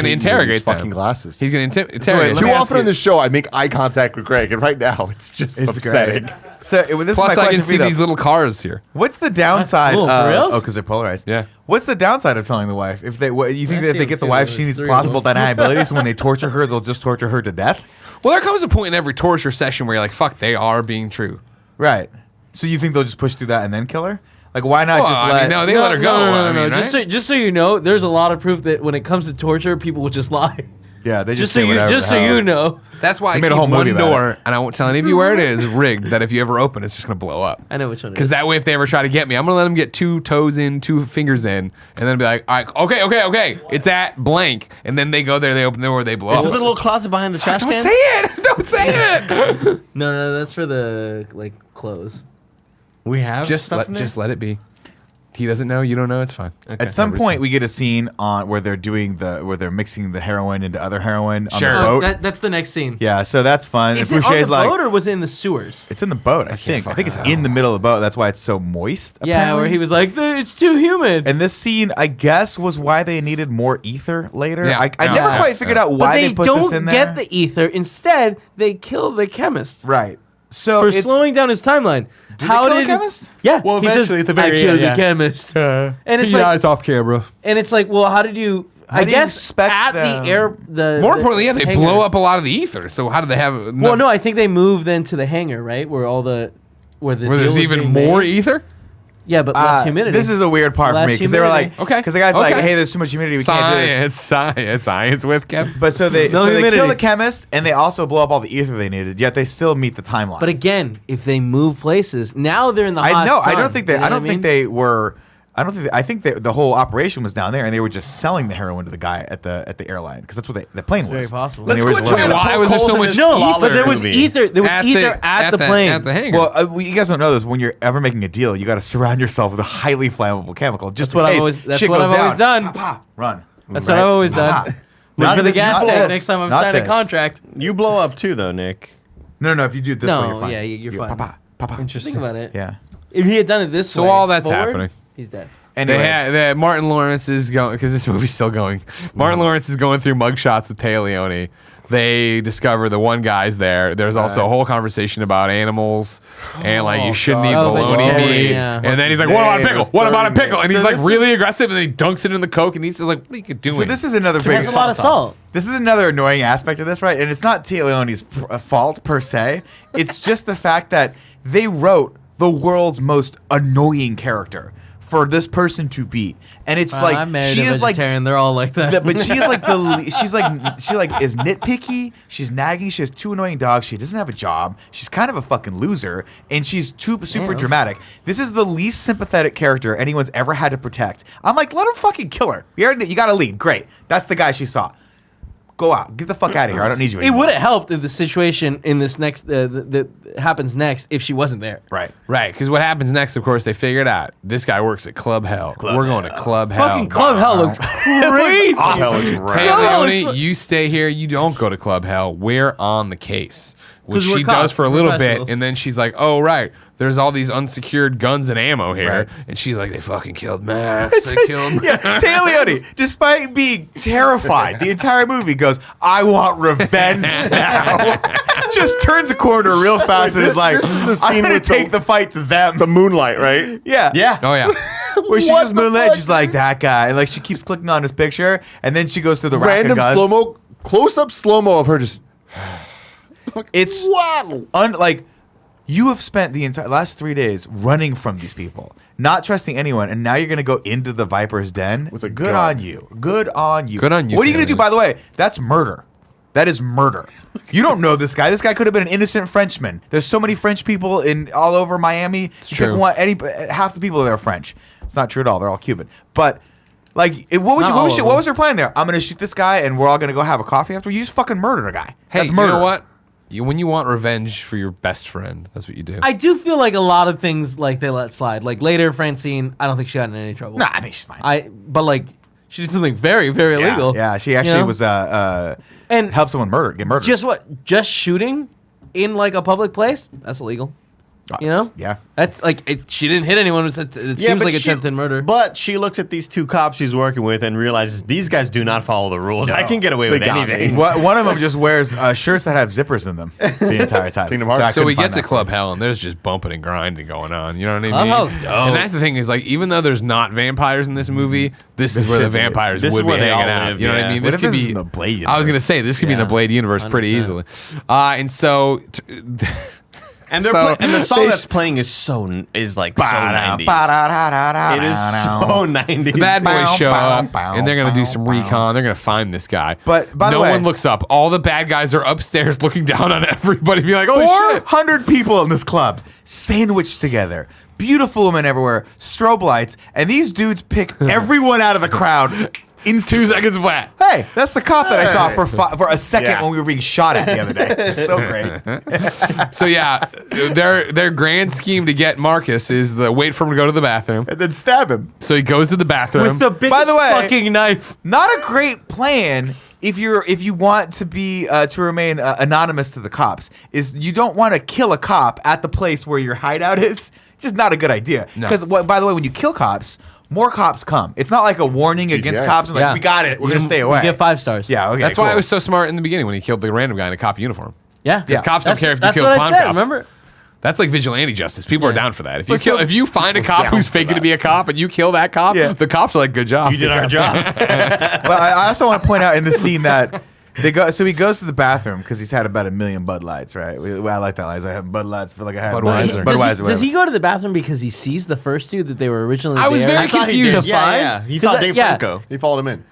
interrogate them. fucking glasses. He's gonna interrogate let Too me them. ask often you- on this show, I make eye contact with Greg, and right now it's just upsetting. great. So this Plus, is my I question can for you, see though. these little cars here. What's the downside? Cool. For reals? Oh, because they're polarized. Yeah. What's the downside of telling the wife? If they, you think I that if see they it get the too. wife, she There's needs three of plausible them. deniability, so when they torture her, they'll just torture her to death. Well, there comes a point in every torture session where you're like, "Fuck, they are being true." Right. So you think they'll just push through that and then kill her? Like, why not Well, just I let? mean, no, they let her go. I mean, Just right? so you know, there's a lot of proof that when it comes to torture, people will just lie. yeah, they just Just so say you, whatever. just so hell. you know. That's why I They made keep a whole movie one about door, and I won't tell any of you where it is, rigged. That if you ever open, it's just gonna blow up. I know which one. Because that way, if they ever try to get me, I'm gonna let them get 2 toes in, 2 fingers in, and then be like, all right, okay, it's at blank, and then they go there, they open the door, they blow Is up. it the little closet behind the trash Don't can? say it! Don't say it! No, that's for the clothes. We have just stuff in there? let it be. He doesn't know. You don't know. It's fine. At some point, we get a scene on where they're mixing the heroin into other heroin on Sure. the boat. That's the next scene. Yeah, so that's fun. Is And it on the Fouché's like, boat or was it in the sewers? it's in the boat. I think it's in the middle of the boat. That's why it's so moist. Yeah, apparently. where he was like, it's too humid. And this scene, I guess, was why they needed more ether later. Yeah. I Yeah. never Yeah. quite figured out but why they put this in don't there. get the ether. Instead, they kill the chemist right. So for it's, slowing down his timeline. Did they kill the chemist? Yeah. Well, he says, eventually at the very I killed end, yeah. the chemist. And it's like, it's off camera. and it's like, well, how did you? I do you guess expect at them- the air, the More the importantly, yeah, they hangar. blow up a lot of the ether. So how do they have? Well, no, I think they moved then to the hangar, right, where where deal there's was even being more made. ether. Yeah, but less humidity. This is a weird part for Less me because they were like, humidity. Okay. because the guy's like, Okay. hey, there's too much humidity, we can't do this. Science with Kev. But so they No they humidity. kill the chemist and they also blow up all the ether they needed. Yet they still meet the timeline. But again, if they move places, now they're in the hot I know. sun. I don't think they. You know I don't what think they were. I don't think. I think the whole operation was down there, and they were just selling the heroin to the guy at the airline because that's what the plane was. very possible. When they Let's were quit just trying to working Why poke was there so holes in much this No, flawless but there was movie. ether. There was ether at the plane. At the hangar. Well, you guys don't know this. When you're ever making a deal, you got to surround yourself with a highly flammable chemical. Just That's what in I've case always- that's shit what goes I've always down. done. Pa, pa, run. That's what I've always done. Look Not for the this, gas not tank this, next time I'm not signing a this. contract. You blow up too, though, Nick. No. If you do it this way, you're No, fine. yeah, you're fine. Pa, pa, pa. Just think about it. Yeah. If he had done it this So way, all that's forward, happening. he's dead. Anyway, Martin Lawrence is going because this movie's still going. Martin Lawrence is going through mugshots with Taya Leone. They discover the one guy's there. There's also a whole conversation about animals and like you shouldn't eat God. Oh, bologna vegetarian, meat. yeah. And then he's like, his "What about a name? pickle? It What was about a 30 pickle?" And minutes. he's So like this really aggressive, and then he dunks it in the Coke and eats it. Like, what are you doing? so this is another It big. has a lot of salt. This is another annoying aspect of this, right? And it's not Tia Leone's fault per se. It's just the fact that they wrote the world's most annoying character for this person to beat, and it's like I'm married she a is like. vegetarian. They're all like that. But she is like she is nitpicky. She's nagging. She has 2 annoying dogs. She doesn't have a job. She's kind of a fucking loser, and she's super dramatic. This is the least sympathetic character anyone's ever had to protect. I'm like, let him fucking kill her. You got a lead. Great. That's the guy she saw. Go out. Get the fuck out of here. I don't need you It anymore. would have helped if the situation in this next that happens next if she wasn't there. Right. Right, because what happens next, of course, they figured out this guy works at Club Hell. We're going to Club Hell. Fucking Club Hell looks crazy. Tay Leone, you stay here. You don't go to Club Hell. We're on the case. Which 'Cause we're she does cops, for a we're little bit, professionals. and then she's like, "Oh right, there's all these unsecured guns and ammo here," Right. and she's like, "They fucking killed Max. They killed." Yeah, Tay Leone, despite being terrified, the entire movie goes, "I want revenge now." Just turns a corner real fast and is like, this is the "I'm scene gonna with take the fight to them." The moonlight, right? Yeah, Yeah. Oh yeah. Where she What just the moonlit, fuck? she's like that guy, and like she keeps clicking on his picture, and then she goes through the rack Random of guns. slow mo, close up slow mo of her just. It's Wow. like you have spent the entire last 3 days running from these people, not trusting anyone, and now you're gonna go into the Viper's Den. With a good gun. on you. Good on you. Good on you, What are you gonna Taylor. do? By the way, that's murder. That is murder. You don't know this guy. This guy could have been an innocent Frenchman. There's so many French people in all over Miami. It's true. Half the people there are French. It's not true at all. They're all Cuban. But like, what was her plan there? I'm gonna shoot this guy, and we're all gonna go have a coffee after. You just fucking murdered a guy. Hey, That's murder. you know what? When you want revenge for your best friend, that's what you do. I do feel like a lot of things like they let slide. Like later, Francine, I don't think she got in any trouble. Nah, I mean she's fine. But like she did something very, very illegal. Yeah, she actually know? was And helped someone get murdered. just shooting in like a public place. That's illegal. You know? Yeah. That's like she didn't hit anyone. It seems like attempted murder. But she looks at these 2 cops she's working with and realizes these guys do not follow the rules. I can get away with got me. anything. One of them just wears shirts that have zippers in them the entire time. Kingdom Hearts. I So couldn't we find get to that. Club Hell, and there's just bumping and grinding going on. You know what I mean? Club Hell's dope. And that's the thing is, like, even though there's not vampires in this movie, this is where the should be. vampires This is would be where they hanging all out. live, You know what I yeah. mean? What This if could this be is in the Blade I was gonna universe? say this could be in the Yeah. Blade universe pretty 100%. easily. And so. And So and the song they that's playing is so 90s. It is so 90s. The bad boys show up, bow, and they're gonna do bow, some bow. recon. They're gonna find this guy. But, by the no way- one looks up. All the bad guys are upstairs looking down on everybody, being like, "Oh shit!" 400 people in this club, sandwiched together. Beautiful women everywhere, strobe lights, and these dudes pick everyone out of the crowd. In 2 seconds flat. Hey, that's the cop that I saw for a second Yeah. when we were being shot at the other day. So great. So yeah, their grand scheme to get Marcus is the wait for him to go to the bathroom. And then stab him. So he goes to the bathroom. with the biggest By the way- fucking knife. Not a great plan if you want to be to remain anonymous to the cops. Is you don't want to kill a cop at the place where your hideout is. Just not a good idea. No. Because by the way, when you kill cops, more cops come. It's not like a warning against GTA. cops. And like, we got it. We're gonna stay away. You get 5 stars. Yeah. Okay. That's why cool. I was so smart in the beginning when he killed the random guy in a cop uniform. Yeah. Because cops don't care if you that's kill what clown I said, cops. Remember? That's like vigilante justice. People are down for that. But so- If you find a cop down who's for faking to that. be a cop and you kill that cop, Yeah. the cops are like, "Good job." You did our job. But I also want to point out in the scene that they go. So he goes to the bathroom because he's had about 1 million Bud Lights, right? I like that line. He's like, I have Bud Lights for like I had Budweiser. Does he go to the bathroom because he sees the first 2 that they were originally I was there? very I thought he confused. did. To find? Yeah. He saw Because Dave yeah. Franco. He followed him in.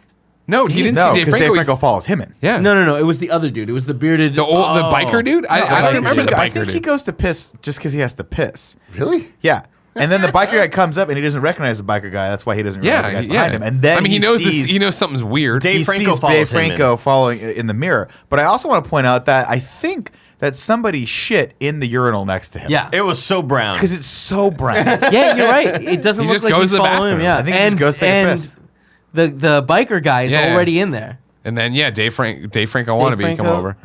No, he didn't No, see Dave because Franco. Dave Franco He's- follows him in. Yeah. No. It was the other dude. It was the bearded. The biker dude. I don't remember the I biker think he dude. goes to piss just because he has to piss. Really? Yeah. And then the biker guy comes up and he doesn't recognize the biker guy. That's why he doesn't realize the guy's behind him. And then I mean, he knows sees, this. He knows something's weird. Dave he Franco sees follows Dave him in. Franco following in the mirror. But I also want to point out that I think that somebody shit in the urinal next to him. Yeah. It was so brown. Because it's so brown. Yeah, you're right. It doesn't He look just like goes he's to the following him. bathroom. Yeah, I think he just goes to take a and piss. the biker guy is Yeah. already in there, And then Dave Franco wannabe come Franco. over.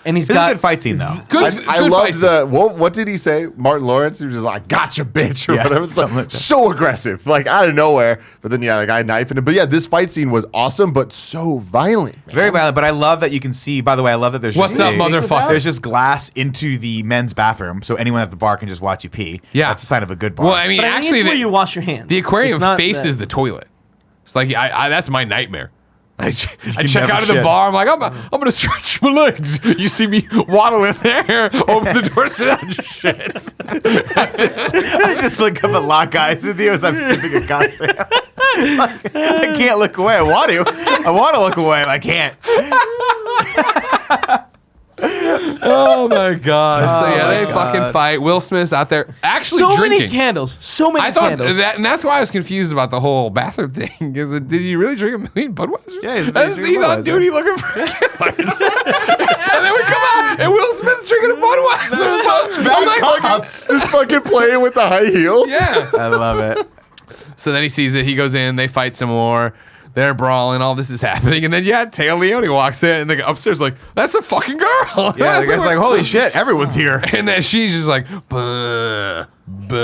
and he's It's a got good fight scene, though. Good. I good loved fight. what did he say? Martin Lawrence, he was just like, "Gotcha, bitch," or Yeah, whatever. It's something like, like that. so aggressive, like out of nowhere. But then the guy knifing him. But yeah, this fight scene was awesome, but so violent. Man. Very violent, but I love that you can see. By the way, I love that there's What's just up, motherfucker? There's just glass into the men's bathroom, so anyone at the bar can just watch you pee. Yeah. That's a sign of a good bar. Well, I mean, But I think actually, it's where you wash your hands. the aquarium It's not faces that- the toilet. It's like I that's my nightmare. I can check never out of the shit. bar. I'm like, I'm gonna stretch my legs. You see me waddle in there, open the door, sit down, and shit. I just look up and lock eyes with you as I'm sipping a cocktail. I can't look away. I want to look away, but I can't. Oh my god! So yeah, they God. fucking fight. Will Smith's out there actually So drinking. many candles. So many I thought candles. that, and that's why I was confused about the whole bathroom thing. Is it, did he really drink a million Budweiser? Yeah, he's he's on Budweiser. duty looking for killers. And then we come out, and Will Smith's drinking a Budweiser. I'm like, Cops just fucking playing with the high heels. yeah. I love it. So then he sees it. He goes in. They fight some more. They're brawling. All this is happening, and then Taylor Leone walks in, and the upstairs like, that's the fucking girl. Yeah, the guy's like, holy shit, everyone's here. And then she's just like, buh, buh,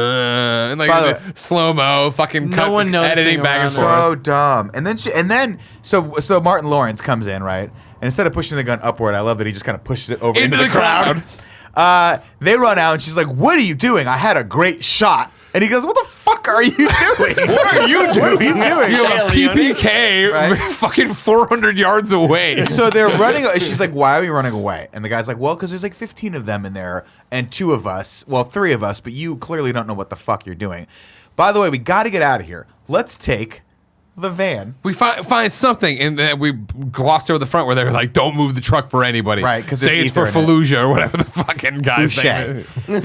and By like the way- slow mo, fucking No one noticing editing back and around forth. So dumb. And then so Martin Lawrence comes in, right? And instead of pushing the gun upward, I love that he just kind of pushes it over into the crowd. They run out, and she's like, "What are you doing? I had a great shot." And he goes, "What the fuck are you doing? What are you doing? You have a Taylor Leone. PPK Right. fucking 400 yards away. So they're running. She's like, "Why are we running away?" And the guy's like, "Well, because there's like 15 of them in there, and 2 of us, well, 3 of us, but you clearly don't know what the fuck you're doing. By the way, we got to get out of here. Let's take the van." We find something, and then we glossed over the front where they were like, "Don't move the truck for anybody." Right, 'cause say there's it's for ether in it. Fallujah or whatever the fucking guy's name Boucher. is.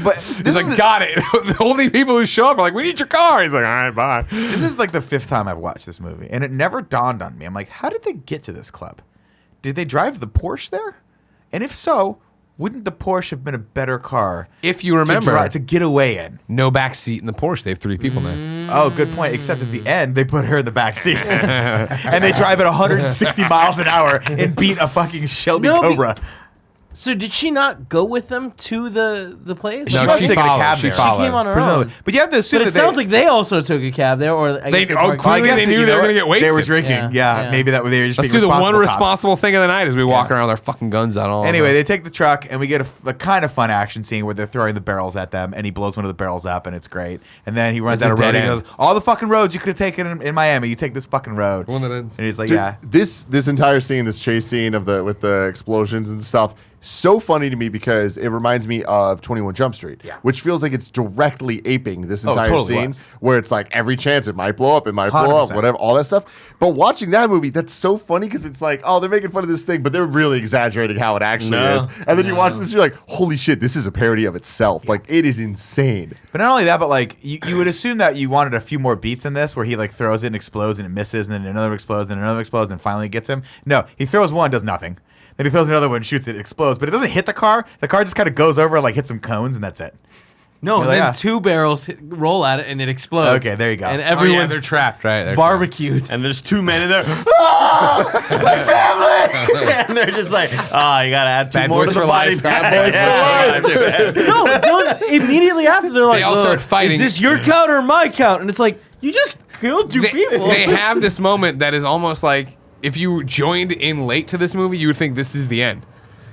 but He's this like, is "Got it." The only people who show up are like, "We need your car." He's like, "All right, bye." this is like the 5th time I've watched this movie, and it never dawned on me. I'm like, how did they get to this club? Did they drive the Porsche there? And if so, wouldn't the Porsche have been a better car If you remember, to get away in? no back seat in the Porsche. They have 3 people now. Oh, good point. Except at the end, they put her in the back seat, and they drive at 160 miles an hour and beat a fucking Shelby No, Cobra. So did she not go with them to the place? No, She must she have taken a followed. cab She there. followed. She came on her Presumably. own. But you have to assume But that it sounds like they also took a cab there, or I guess They- parked- clearly they knew you they know were gonna what? get They were wasted. drinking. Yeah. Yeah, maybe that they were just Let's being do the one responsible cops. responsible thing of the night as we walk around with our fucking guns out all. Anyway, they take the truck and we get a kind of fun action scene where they're throwing the barrels at them, and he blows one of the barrels up, and it's great. And then he runs It's out a of road. dead And he end. goes, "All the fucking roads you could have taken in Miami, you take this fucking road." One that ends. And he's like, Dude, "Yeah." This entire scene, this chase scene with the explosions and stuff, so funny to me because it reminds me of 21 Jump Street, which feels like it's directly aping this entire totally scene, was. where it's like every chance it might blow up, it might blow up, 100%. whatever, all that stuff. But watching that movie, that's so funny because it's like, oh, they're making fun of this thing, but they're really exaggerating how it actually No. is. And then you watch this, you're like, holy shit, this is a parody of itself. Like, it is insane. But not only that, but like you would assume that you wanted a few more beats in this, where he like throws it and explodes and it misses, and then another explodes, and another explodes, and finally gets him. No, he throws one, does nothing. Then he throws another one, shoots it, explodes, but it doesn't hit the car. The car just kind of goes over, like hits some cones, and that's it. No, You're and like, then ah. 2 barrels roll at it and it explodes. Okay, there you go. And Oh, yeah, everyone's they're trapped, right? They're barbecued. And there's 2 men in there. "Ah, my family!" And they're just like, "Oh, you gotta add 2 Bad more boys to the for body life. bag." Bad boys for Yeah, too bad. No, don't immediately after they're like, all "Look, start fighting. Is this your count or my count?" And it's like, you just killed 2 people. They have this moment that is almost like if you joined in late to this movie, you would think this is the end.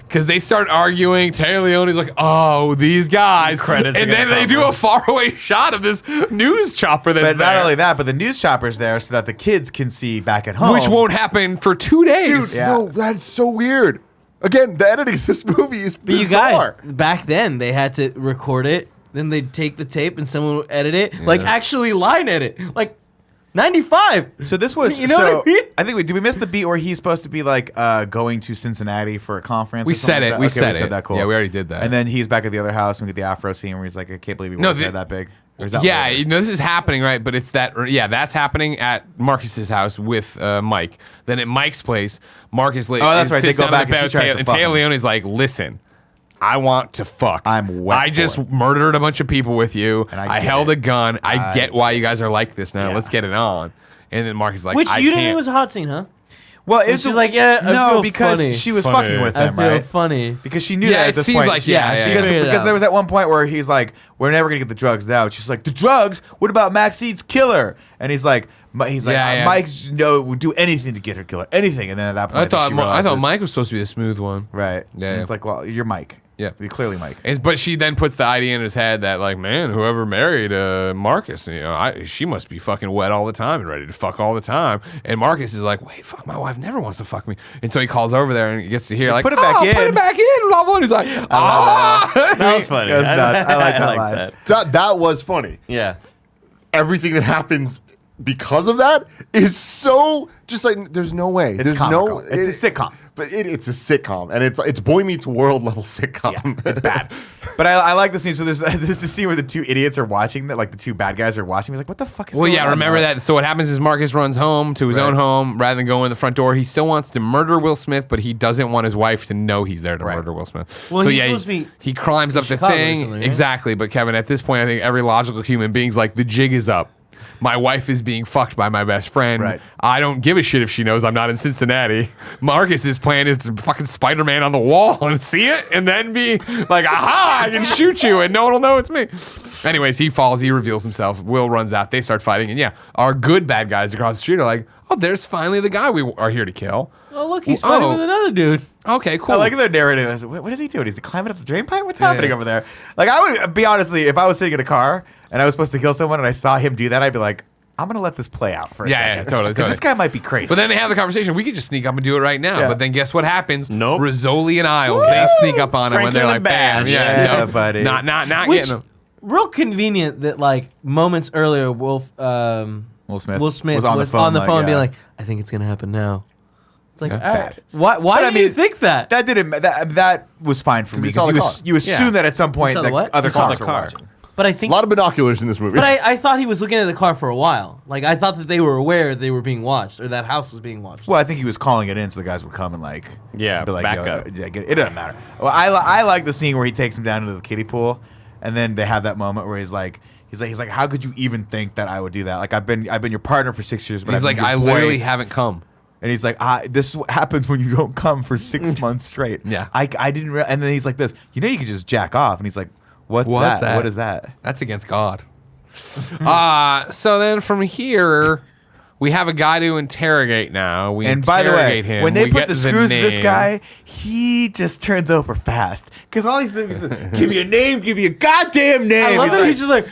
Because they start arguing. Taylor Leone's like, "Oh, these guys." Credits are and then gonna they come do up. a faraway shot of this news chopper that's But not there, only that, but the news chopper's there so that the kids can see back at home. which won't happen for 2 days. Yeah. No, that's so weird. Again, the editing of this movie is But you guys, bizarre. back then they had to record it, then they'd take the tape and someone would edit it, like actually line edit, like 95. So this was, You know so what I mean? I think did we miss the beat where he's supposed to be like going to Cincinnati for a conference? We or something said like it. that? We Okay, said it. said that. Cool. Yeah, we already did that. And then he's back at the other house and we get the Afro scene where he's like, "I can't believe he No, was the- hair that big." Or is that Yeah, later? you know, this is happening, right? But it's that, that's happening at Marcus's house with Mike. Then at Mike's place, Marcus that's right, they sits go down at back the and bed she with tries Taylor, to and fuck Taylor him. Leone's like, "Listen, I want to fuck. I'm wet I for just it. murdered a bunch of people with you. And I I get held it. a gun. I get why you guys are like this now. Yeah. Let's get it on." And then Marcus is like, Which "I you can't." didn't think was a hot scene, huh? Well, And it's she's like, "Yeah, I no, feel because funny. she was Funny. fucking with I him, feel right? funny. Because she knew Yeah, that it at this seems point. like, yeah, she yeah. figured it Because out. there was at one point where he's like, "We're never gonna get the drugs out." She's like, "The drugs? What about Maxine's killer?" And he's like, Yeah. "Mike's would do anything to get her killer, anything." And then at that point, I thought she I thought realizes- Mike was supposed to be the smooth one. right? Yeah, And yeah. it's like, well, you're Mike. Yeah. Clearly Mike. But she then puts the idea in his head that, like, man, whoever married Marcus, she must be fucking wet all the time and ready to fuck all the time. And Marcus is like, wait, fuck, my wife never wants to fuck me. And so he calls over there and he gets to hear, like, put it back in. Put it back in. Blah, blah. And he's like, That was funny. That was nuts. I like that like line. That was funny. Yeah. Everything that happens because of that is so just like there's no way. It's there's comical. It's a sitcom. But it's a sitcom, and it's Boy Meets World level sitcom. It's bad. But I like the scene. So there's a scene where the two idiots are watching that, like the two bad guys are watching. He's like, what the fuck is well, going on? remember that. So what happens is Marcus runs home to his own home rather than going in the front door. He still wants to murder Will Smith, but he doesn't want his wife to know he's there to murder Will Smith. Well, so he's yeah, supposed to be he climbs up the Chicago or thing. something, right? Exactly. But Kevin, at this point, I think every logical human being's like, the jig is up. My wife is being fucked by my best friend. Right. I don't give a shit if she knows I'm not in Cincinnati. Marcus's plan is to fucking Spider-Man on the wall and see it and then be like, aha, I can shoot you and no one will know it's me. Anyways, he falls, he reveals himself. Will runs out, they start fighting. And yeah, our good bad guys across the street are like, oh, there's finally the guy we are here to kill. Oh, look, he's fighting with another dude. Okay, cool. I like the narrative. What is he doing? Is he climbing up the drain pipe? What's happening over there? Like, I would be honestly, if I was sitting in a car and I was supposed to kill someone and I saw him do that, I'd be like, I'm gonna let this play out for a second. Yeah, totally. Because this guy might be crazy. But then they have the conversation. We could just sneak up and do it right now. Yeah. But then guess what happens? Nope. Rizzoli and Isles, they sneak up on him when Frankie they're and like, the bam. Bash. Yeah, no, buddy. Not Which, getting him. real convenient that like moments earlier, Will Smith was on the phone being like, I think it's gonna happen now. It's like, all right. Why But do you think that? That was fine for me he saw because the you assume that at some point saw the the what? other He saw cops the were car. watching. But I A think lot of binoculars in this movie. But I thought he was looking at the car for a while. Like, I thought that they were aware they were being watched, or that house was being watched. Well, I think he was calling it in so the guys would come and like, Yeah, be like, back yo, up. it doesn't matter. Well, I like the scene where he takes him down into the kiddie pool, and then they have that moment where he's like, how could you even think that I would do that? Like, I've been your partner for 6 years, but He's I've been like, your I boy." literally haven't come. And he's like, this is what happens when you don't come for 6 months straight. Yeah. I didn't. And then he's like, this. You know, you could just jack off. And he's like, what's that? What is that? That's against God. So then from here, we have a guy to interrogate now. We And by the way, interrogate him. when they We put get the screws in this name. guy, he just turns over fast. Because all he's doing is, give me a name, give me a goddamn name. I love that he's just like,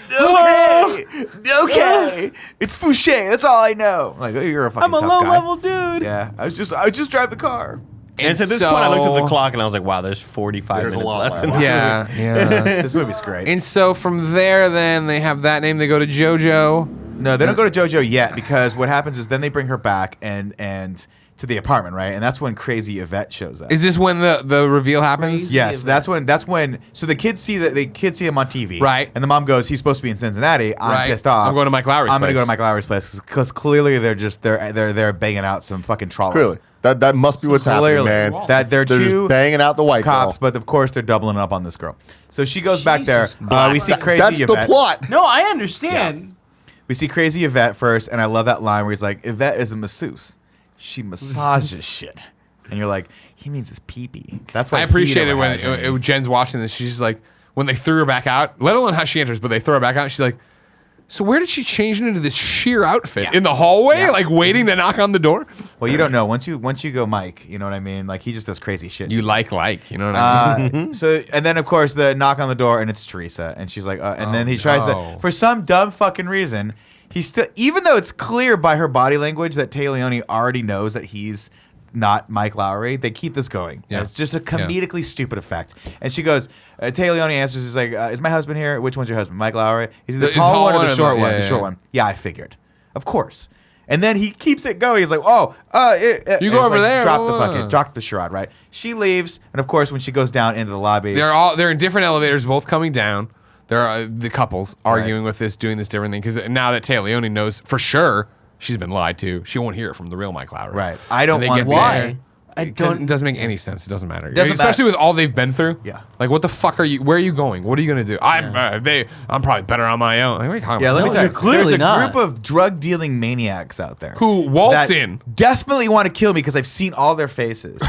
okay, it's Fouché. That's all I know. I'm like, oh, you're a fucking I'm a tough low guy. level dude. Yeah, I just drive the car. And so at this point, I looked at the clock and I was like, wow, there's 45 There's a minutes lot left. left. in this Yeah, yeah. This movie's great. And so from there, then they have that name. They go to JoJo. No, they don't go to JoJo yet because what happens is then they bring her back and to the apartment, right? And that's when Crazy Yvette shows up. Is this when the reveal happens? Yes, that's when. So the kids see him on TV, Right. And the mom goes, "He's supposed to be in Cincinnati. I'm Right. pissed off. I'm going to Mike Lowry's I'm going to go place." to Mike Lowry's place because clearly they're banging out some fucking trolley. Clearly. That must be what's happening, Clearly. man. That they're just two banging out the white cops, girl. but of course they're doubling up on this girl. So she goes back there. Jesus We see Crazy That's Yvette. the plot. No, I understand. We see Crazy Yvette first, and I love that line where he's like, Yvette is a masseuse. She massages shit. And you're like, he means his pee-pee. That's why I he appreciate it never when has any. Jen's watching this. She's just like, when they threw her back out, let alone how she enters, but they throw her back out. She's like, so where did she change into this sheer outfit? In the hallway? Like waiting to knock on the door? Well, you don't know. Once you go Mike, you know what I mean? Like, he just does crazy shit. You like, you know what I mean? So, and then, of course, the knock on the door, and it's Teresa. And she's like, and then he tries no. to, for some dumb fucking reason, he's still, even though it's clear by her body language that Tay Leone already knows that he's not Mike Lowry, they keep this going. Yeah. It's just a comedically stupid effect. And she goes, Tay Leone answers, he's like, is my husband here? Which one's your husband? Mike Lowry? He's the The tall tall one or one the or short the- one? yeah, The yeah, short yeah. one. Yeah, I figured. Of course. And then he keeps it going. He's like, You go over there. Drop the charade, right? She leaves, and of course, when she goes down into the lobby, They're in different elevators, both coming down. There are the couples arguing with this, doing this different thing. Because now that Tay Leone knows for sure she's been lied to, she won't hear it from the real Mike Lowry. Right. I don't And they wanna get be Why? there. I Because don't. it doesn't make any sense. It doesn't matter. Doesn't Especially matter. with all they've been through. Yeah. Like, what the fuck are you? Where are you going? What are you gonna do? I'm probably better on my own. Like, what are you talking Yeah, about? let me No, tell you. you're clearly There's a not. group of drug dealing maniacs out there Who waltz that in. desperately want to kill me because I've seen all their faces,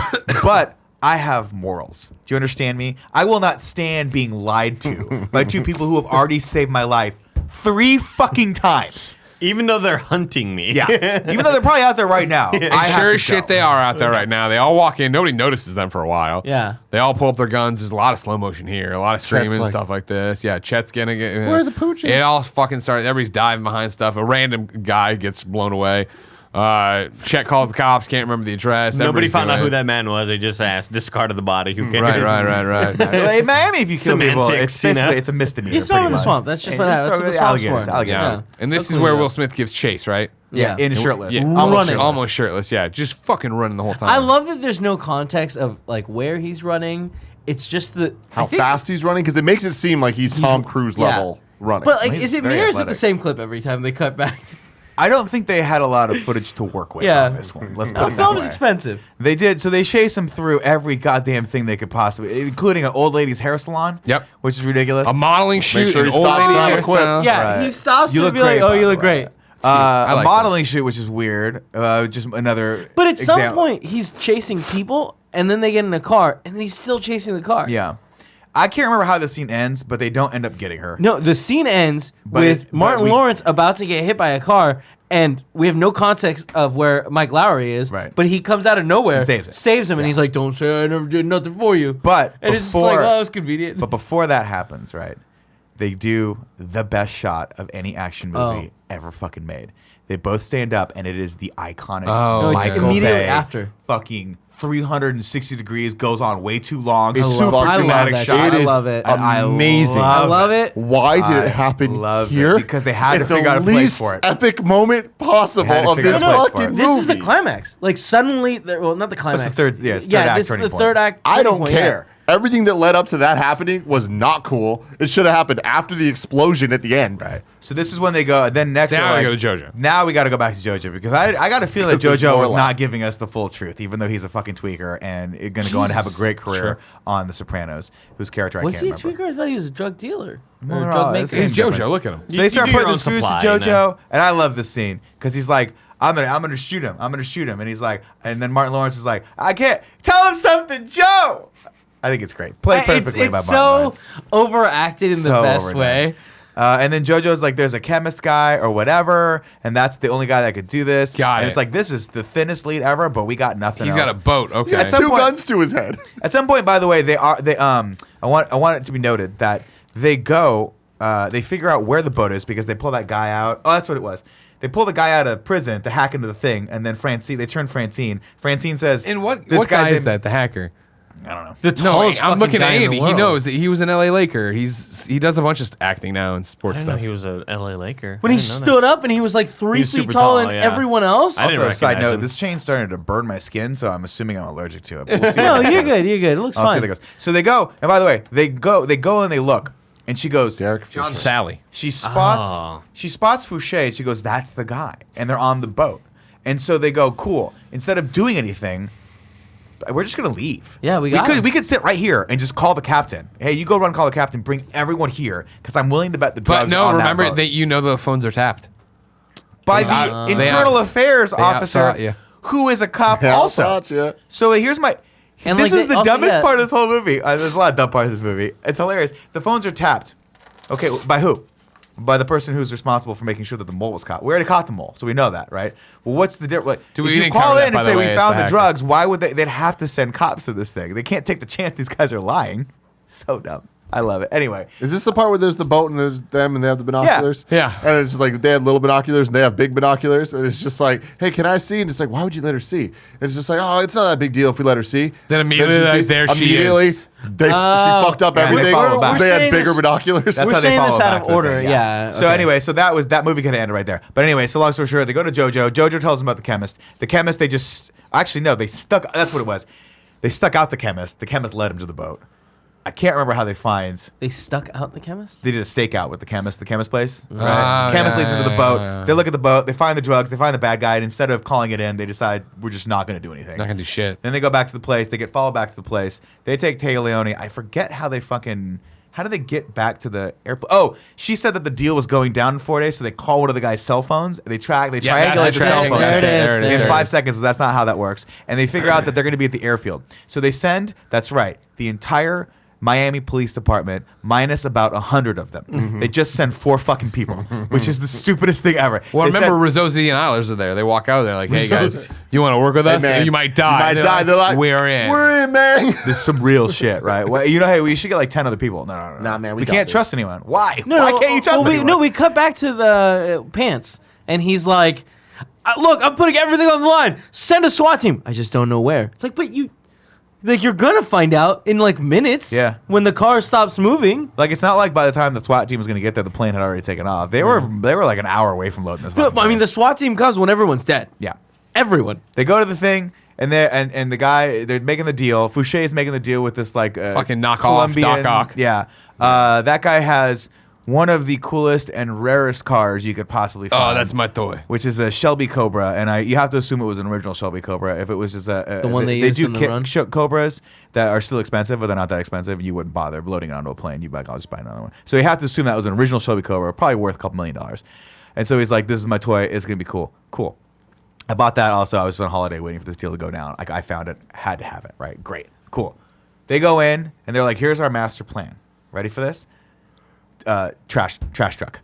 but I have morals. Do you understand me? I will not stand being lied to by two people who have already saved my life 3 fucking times. Even though they're hunting me. Yeah. Even though they're probably out there right now. And I have sure to as shit, go. they are out there right now. They all walk in. Nobody notices them for a while. Yeah. They all pull up their guns. There's a lot of slow motion here. A lot of screaming, like- stuff like this. Yeah, Chet's getting it. Where are the pooches? It all fucking starts. Everybody's diving behind stuff. A random guy gets blown away. Chet calls the cops. Can't remember the address. Nobody Everybody's found out doing who it. that man was. They just asked, discarded the body. Who cares? Right. In Miami, if you kill people, Semantics, it's you know? basically it's a misdemeanor. You throw him in pretty the much. swamp. That's just And what you that's throw what the the swamp's alligators. for. Alligators. Yeah. Yeah. And this They'll is where clean it Will up. Smith gives chase, right? Yeah, in shirtless. Yeah. Almost Running. shirtless. Almost shirtless. Yeah, just fucking running the whole time. I love that there's no context of like where he's running. It's just the How I think- fast he's running because it makes it seem like he's Tom Cruise yeah. level running. But like, He's is it very mirrors at the athletic. same clip every time they cut back? I don't think they had a lot of footage to work with Yeah. on this one. Let's put The it that film's way. expensive. They did. So they chase him through every goddamn thing they could possibly, including an old lady's hair salon. Yep. Which is ridiculous. a modeling shoot. sure he an old stops lady to have a quip. hairstyle. Yeah, Right. he stops You to look be like, great, "Oh, by you the look way. great." I A like modeling shoot, which is weird. Just another. But at some example. point, he's chasing people, and then they get in a car, and he's still chasing the car. Yeah. I can't remember how the scene ends, but they don't end up getting her. No, the scene ends But with it- Martin but we- Lawrence about to get hit by a car, and we have no context of where Mike Lowry is. Right. But he comes out of nowhere, And saves it. him, and he's like, "Don't say I never did nothing for you." But and it's just like, before- "Oh, it's convenient." But before that happens, right, they do the best shot of any action movie ever fucking made. They both stand up, and it is the iconic No, it's Michael immediately Bay after. fucking 360 degrees, goes on way too long. It's Super super I love dramatic that shot. shit. I is love it. And I amazing. I love it. Why did I it happen love it, here? because they had to At figure out a the place least for it. epic moment possible They had to of figure this out a place for fucking it. movie. This is the climax. Like suddenly, well, not the climax. the third- yeah, it's third act this is turning the point. third act. I turning don't point, yeah. care. Everything that led up to that happening was not cool. It should have happened after the explosion at the end. Right. So this is when they go. Then next, Now they're we like, go to JoJo. Now we got to go back to JoJo because I got a feeling that Because there's JoJo more was left. not giving us the full truth, even though he's a fucking tweaker and is going to go on to have a great career Sure. on The Sopranos, whose character I Was can't he a remember. tweaker? I thought he was a drug dealer Well, or a they're drug all the maker. same He's JoJo. difference. Look at him. So they start You do your putting the own screws to supply, you JoJo, know? and I love this scene because he's like, I'm gonna shoot him. I'm gonna shoot him, and he's like, and then Martin Lawrence is like, I can't tell him something, Joe. I think it's great. Played perfectly It's by Martin so Lawrence. overacted in the So best overdone. way. And then JoJo's like, there's a chemist guy or whatever, and that's the only guy that could do this. Got and it. it's like, this is the thinnest lead ever, but we got nothing He's else. got a boat. Okay. At some Two point- guns to his head. At some point, by the way, I want it to be noted that they go, they figure out where the boat is because they pull that guy out. Oh, that's what it was. They pull the guy out of prison to hack into the thing, and then they turn Francine. Francine says, and what this guy guy's is name- that? The hacker. I don't know. The No, tallest I'm fucking looking at guy in the Andy. He world. knows that he was an LA Laker. He does a bunch of acting now and I sports didn't know stuff. he was a LA Laker. When I he didn't know that. stood up and he was like 3 He was feet super taller tall, than yeah. everyone else. I didn't Also, a side recognize note, him. this chain's starting to burn my skin, so I'm assuming I'm allergic to it. But we'll see No, where that you're goes. good. You're good. It looks I'll see fine. how that goes. So they go, and by the way, they go and they look, and she goes, Derek John Fisher. Sally. she spots Oh. Fouché, and she goes, that's the guy, and they're on the boat, and so they go, cool. Instead of doing anything, we're just gonna leave. Yeah, we got him. we could sit right here and just call the captain. Hey, you go run, call the captain, bring everyone here, because I'm willing to bet the But drugs. no, on remember that boat. that you know the phones are tapped. By they the out- they internal out- affairs they officer, outthought you. who is a cop Yeah, also. gotcha. So here's my. And, this like, was they the also- dumbest yeah. part of this whole movie. There's a lot of dumb parts of this movie. It's hilarious. The phones are tapped. Okay, by who? By the person who's responsible for making sure that the mole was caught. We already caught the mole, so we know that, right? Well, what's the difference? Do we If you didn't call cover that, in by and the say way, we as found the the hacker. drugs, why would they'd have to send cops to this thing? They can't take the chance these guys are lying. So dumb. I love it. Anyway, Is this the part where there's the boat and there's them and they have the binoculars? Yeah. And it's like they have little binoculars and they have big binoculars. And it's just like, hey, can I see? And it's like, why would you let her see? And it's just like, oh, it's not that big deal if we let her see. Then immediately, she like, sees- there she immediately, is. she fucked up Yeah, and they everything. follow back. They We're had saying bigger this- binoculars. that's We're how they saying follow this out back of to the order, thing, yeah, So okay. anyway, so that movie could have ended right there. But anyway, so long story short, they go to JoJo. JoJo tells them about the chemist. The chemist, they just actually no, they stuck. That's what it was. They stuck out the chemist. The chemist led him to the boat. I can't remember how they find. They stuck out the chemist. They did a stakeout with the chemist place. Right? Ah, The chemist yeah, leads them to the yeah, boat. yeah, yeah. They look at the boat. They find the drugs. They find the bad guy. And instead of calling it in, they decide we're just not going to do anything. Not gonna do shit. Then they go back to the place. They get followed back to the place. They take Taya Leone. I forget how they fucking. How did they get back to the airport? Oh, she said that the deal was going down in 4 days, so they call one of the guy's cell phones. They Yeah, triangulate that's the cell triangulate. phone There it is, there it in is. 5 seconds. That's not how that works. And they figure out that they're going to be at the airfield. So they send. That's right. The entire Miami Police Department minus about 100 of them. They just send 4 fucking people, which is the stupidest thing ever. Well, They remember sent- Rizzosi and Eilers are there. They walk out there like, hey, guys, you want to work with us? man, You might die. You might die. They're like, we're in. We're in, man. This is some real shit, right? Well, hey, we should get like 10 other people. No. Nah, man, we we got can't this. trust anyone. Why? No, Why no, can't you trust well, anyone? we cut back to the pants, and he's like, "Look, I'm putting everything on the line. Send a SWAT team. I just don't know where." It's like, but you're gonna find out in like minutes. Yeah. When the car stops moving. Like, it's not like by the time the SWAT team was going to get there, the plane had already taken off. They were like an hour away from loading this. fucking I mean, plane. the SWAT team comes when everyone's dead. yeah. Everyone. They go to the thing, and the guy, they're making the deal. Fouché is making the deal with this like Fucking knockoff Colombian. Doc Ock. Yeah, that guy has one of the coolest and rarest cars you could possibly find. Oh, that's my toy. Which is a Shelby Cobra, and you have to assume it was an original Shelby Cobra. If it was just The one they used do in the kit run? Cobras that are still expensive, but they're not that expensive. You wouldn't bother loading it onto a plane. You'd be like, I'll just buy another one. So you have to assume that was an original Shelby Cobra, probably worth a couple $1 million. And so he's like, this is my toy. It's gonna be cool. Cool. I bought that also. I was on holiday waiting for this deal to go down. Like, I found it, had to have it. Right, great, cool. They go in and they're like, here's our master plan. Ready for this? Trash truck.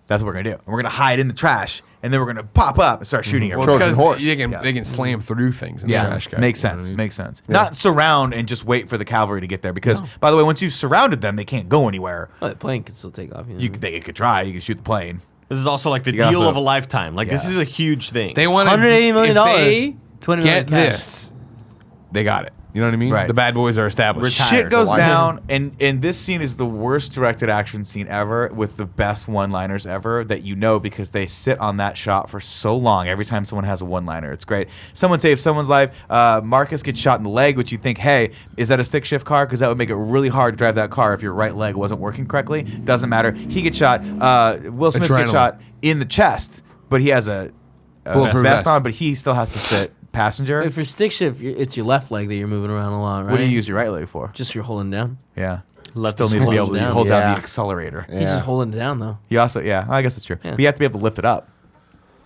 That's what we're gonna do. And we're gonna hide in the trash, and then we're gonna pop up and start shooting Well, everyone. it's Trojan because horse. they can slam through things in the trash can. makes You know what sense. I mean? Makes sense. Not surround and just wait for the cavalry to get there, because by the way, once you've surrounded them, they can't go anywhere. Oh, the plane can still take off. You could try. You could shoot the plane. This is also like the You deal also- of a lifetime. Like this Yeah. is a huge thing. They want $180 million. If they $20 million get cash. this, they got it. You know what I mean? Right. The bad boys are established. Shit goes Why- down, and this scene is the worst directed action scene ever, with the best one-liners ever that you know, because they sit on that shot for so long. Every time someone has a one-liner, it's great. Someone saves someone's life. Marcus gets shot in the leg, which you think, hey, is that a stick shift car? Because that would make it really hard to drive that car if your right leg wasn't working correctly. Doesn't matter. He gets shot. Will Smith Adrenaline. gets shot in the chest, but he has a Bulletproof vest vest. on, but he still has to sit passenger. If you're stick shift, it's your left leg that you're moving around a lot, right? What do you use your right leg for? Just you're holding down. Yeah. Left Still is need to be able holding to down. hold down Yeah. the accelerator. He's just holding it down though. You also, I guess that's true. Yeah. But you have to be able to lift it up